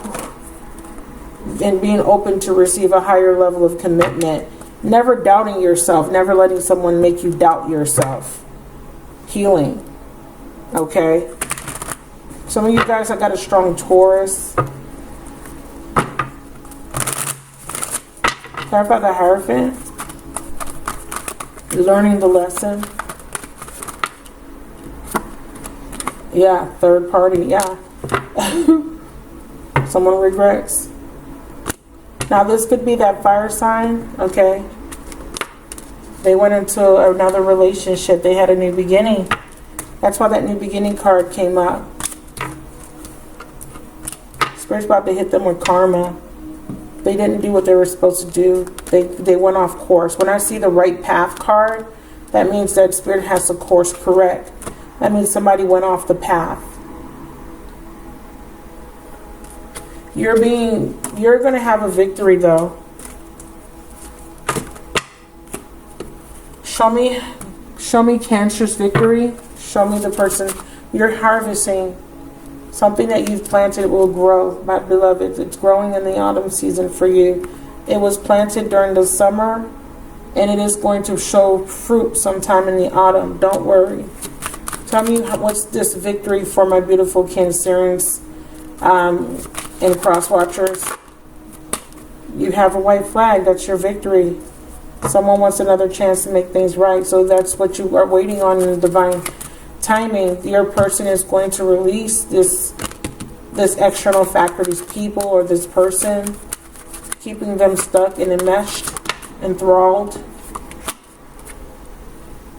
And being open to receive a higher level of commitment. Never doubting yourself. Never letting someone make you doubt yourself. Healing. Okay. Some of you guys have got a strong Taurus. Clarify the Hierophant. Learning the lesson. Yeah, third party. Yeah. Someone regrets. Now this could be that fire sign, okay? They went into another relationship. They had a new beginning. That's why that new beginning card came up. Spirit's about to hit them with karma. They didn't do what they were supposed to do. They went off course. When I see the right path card, that means that Spirit has the course correct. That means somebody went off the path. You're going to have a victory though. Show me Cancer's victory. Show me the person. You're harvesting something that you've planted. Will grow, my beloved. It's growing in the autumn season for you. It was planted during the summer and it is going to show fruit sometime in the autumn. Don't worry. Tell me what's this victory for my beautiful Cancerians and cross watchers. You have a white flag. That's your victory. Someone wants another chance to make things right. So that's what you are waiting on in divine timing. Your person is going to release this external factor, these people or this person, keeping them stuck and enmeshed, enthralled.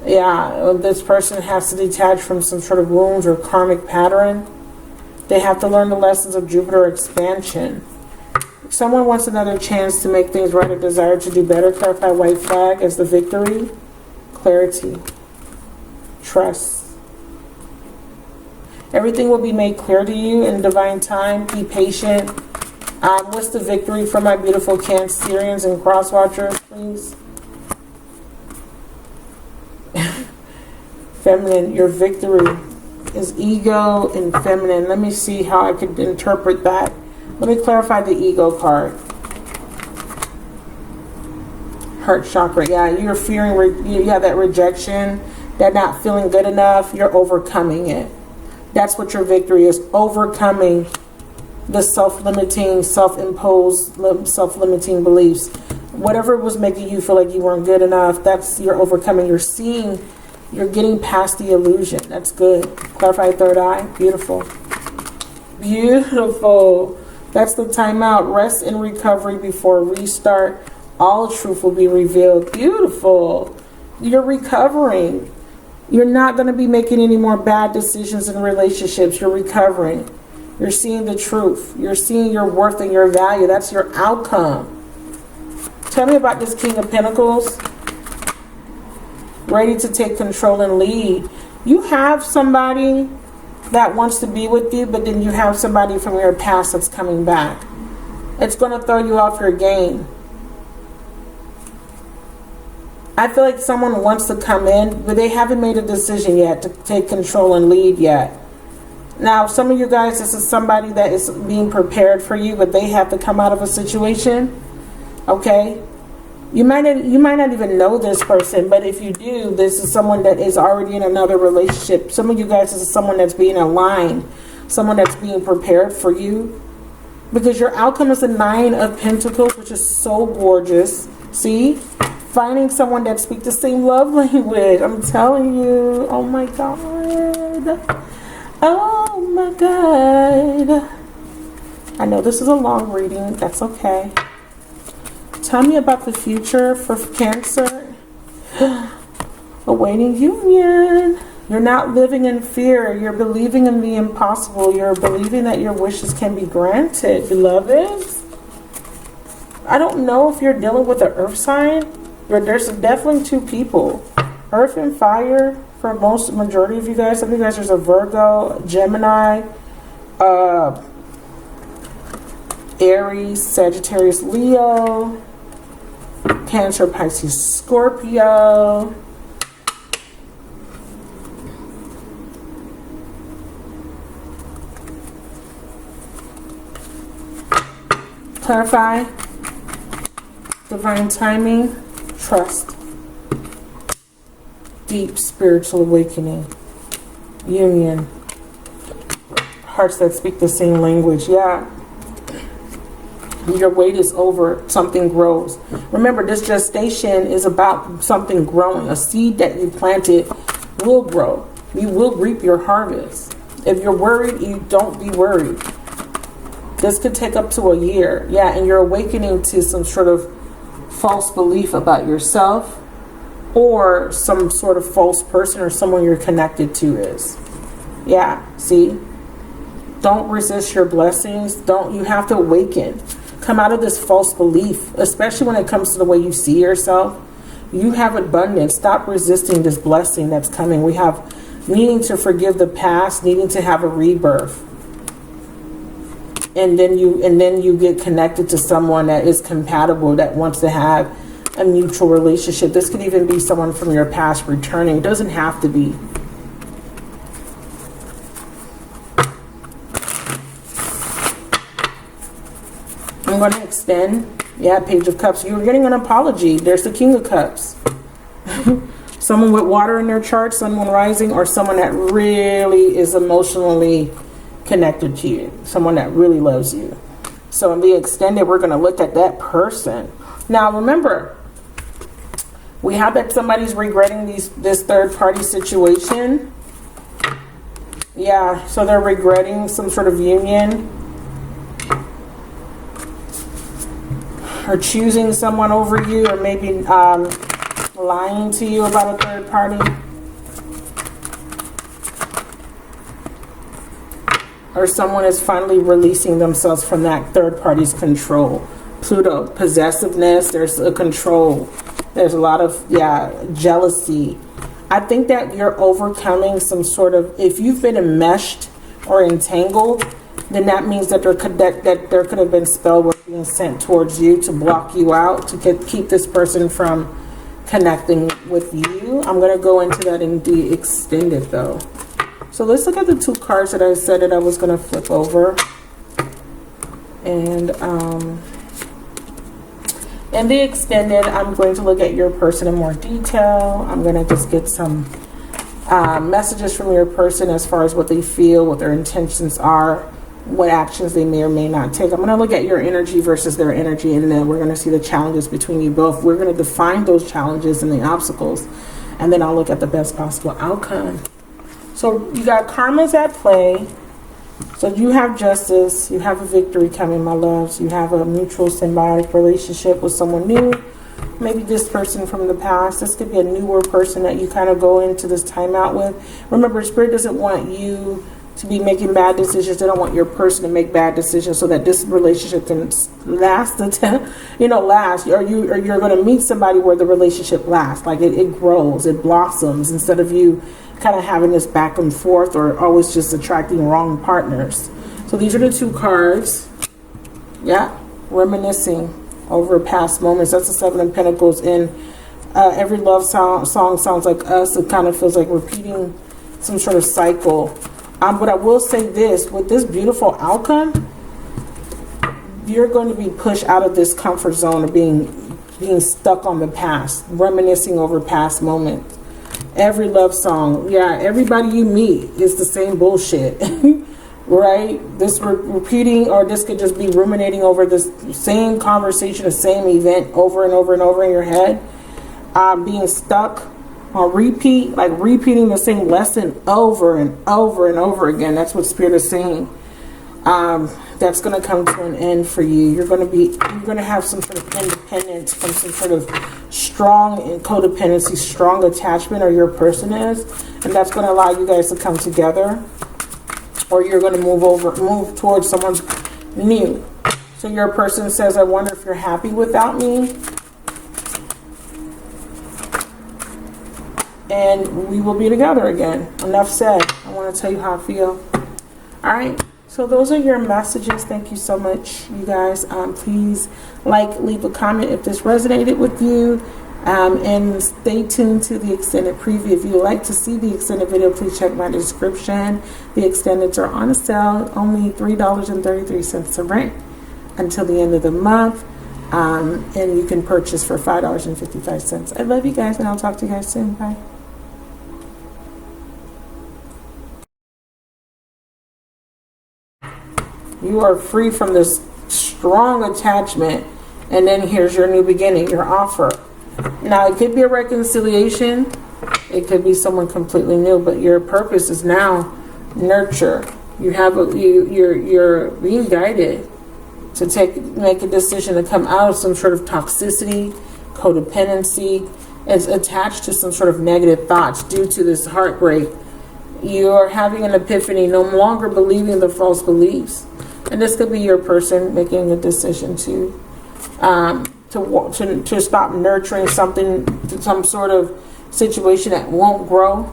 Yeah, this person has to detach from some sort of wounds or karmic pattern. They have to learn the lessons of Jupiter expansion. Someone wants another chance to make things right, a desire to do better. Clarify white flag as the victory. Clarity. Trust. Everything will be made clear to you in divine time. Be patient. What's the victory for my beautiful Cancerians and cross watchers, please? Feminine, your victory is ego and feminine. Let me see how I could interpret that. Let me clarify the ego card. Heart chakra. Yeah, you're fearing, you have that rejection, that not feeling good enough. You're overcoming it. That's what your victory is. Overcoming the self-limiting, self-imposed, self-limiting beliefs. Whatever was making you feel like you weren't good enough, that's you're overcoming. You're seeing, you're getting past the illusion. That's good. Clarify third eye. Beautiful. Beautiful. That's the timeout. Rest and recovery before restart. All truth will be revealed. Beautiful. You're recovering. You're not going to be making any more bad decisions in relationships. You're recovering. You're seeing the truth. You're seeing your worth and your value. That's your outcome. Tell me about this King of Pentacles. Ready to take control and lead. You have somebody that wants to be with you, but then you have somebody from your past that's coming back. It's going to throw you off your game. I feel like someone wants to come in, but they haven't made a decision yet to take control and lead yet. Now, some of you guys, this is somebody that is being prepared for you, but they have to come out of a situation. Okay? You might not even know this person, but if you do, this is someone that is already in another relationship. Some of you guys, this is someone that's being aligned, someone that's being prepared for you. Because your outcome is the 9 of Pentacles, which is so gorgeous. See? Finding someone that speaks the same love language. I'm telling you. Oh my God. Oh my God. I know this is a long reading. That's okay. Tell me about the future for Cancer. Awaiting union. You're not living in fear. You're believing in the impossible. You're believing that your wishes can be granted. Beloveds. I don't know if you're dealing with an earth sign. There's definitely 2 people. Earth and fire for majority of you guys. Some of you guys, there's a Virgo, Gemini, Aries, Sagittarius, Leo, Cancer, Pisces, Scorpio. Clarify. Divine timing. Trust. Deep spiritual awakening. Union. Hearts that speak the same language. Yeah. Your wait is over. Something grows. Remember, this gestation is about something growing. A seed that you planted will grow. You will reap your harvest. If you're worried, you don't be worried. This could take up to a year. Yeah, and you're awakening to some sort of false belief about yourself, or some sort of false person or someone you're connected to is. Yeah, see? Don't resist your blessings. You have to awaken. Come out of this false belief, especially when it comes to the way you see yourself. You have abundance. Stop resisting this blessing that's coming. We have needing to forgive the past, needing to have a rebirth. And then you get connected to someone that is compatible, that wants to have a mutual relationship. This could even be someone from your past returning. It doesn't have to be. I'm going to extend. Yeah, Page of Cups. You're getting an apology. There's the King of Cups. Someone with water in their chart, someone rising, or someone that really is emotionally connected to you. Someone that really loves you. So in the extended, we're going to look at that person. Now, remember, we have that somebody's regretting this third party situation. Yeah, so they're regretting some sort of union. Or choosing someone over you, or maybe lying to you about a third party. Or someone is finally releasing themselves from that third party's control. Pluto, possessiveness, there's a control. There's a lot of, jealousy. I think that you're overcoming some sort of, if you've been enmeshed or entangled, then that means that there could have been spell work being sent towards you to block you out, to keep this person from connecting with you. I'm going to go into that in the extended though. So let's look at the 2 cards that I said that I was going to flip over. And in the extended, I'm going to look at your person in more detail. I'm going to just get some messages from your person as far as what they feel, what their intentions are, what actions they may or may not take. I'm going to look at your energy versus their energy, and then we're going to see the challenges between you both. We're going to define those challenges and the obstacles, and then I'll look at the best possible outcome. So you got karma's at play. So you have justice. You have a victory coming, my loves. You have a mutual symbiotic relationship with someone new. Maybe this person from the past. This could be a newer person that you kind of go into this timeout with. Remember, Spirit doesn't want you to be making bad decisions. They don't want your person to make bad decisions, so that this relationship can last. Last. Or you're going to meet somebody where the relationship lasts. Like it grows, it blossoms, instead of you kind of having this back and forth or always just attracting wrong partners. So these are the 2 cards. Yeah, reminiscing over past moments. That's the 7 of Pentacles. And every love song sounds like us. It kind of feels like repeating some sort of cycle. But I will say this, with this beautiful outcome, you're going to be pushed out of this comfort zone of being stuck on the past, reminiscing over past moments. Every love song, everybody you meet is the same bullshit, right? This repeating, or this could just be ruminating over this same conversation, the same event over and over and over in your head. Being stuck on repeat, like repeating the same lesson over and over and over again. That's what Spirit is saying. That's going to come to an end for you. You're going to have some sort of independence from some sort of strong codependency, strong attachment, or your person is, and that's going to allow you guys to come together, or you're going to move towards someone new. So your person says, I wonder if you're happy without me, and we will be together again. Enough said. I want to tell you how I feel. All right. So those are your messages. Thank you so much, you guys. Please leave a comment if this resonated with you. And stay tuned to the extended preview. If you would like to see the extended video, please check my description. The extendeds are on a sale, only $3.33 a rent until the end of the month. And you can purchase for $5.55. I love you guys, and I'll talk to you guys soon. Bye. You are free from this strong attachment, and then here's your new beginning, your offer. Now, it could be a reconciliation. It could be someone completely new, but your purpose is now nurture. You're being guided to make a decision to come out of some sort of toxicity, codependency. It's attached to some sort of negative thoughts due to this heartbreak. You're having an epiphany, no longer believing the false beliefs. And this could be your person making a decision to stop nurturing some sort of situation that won't grow.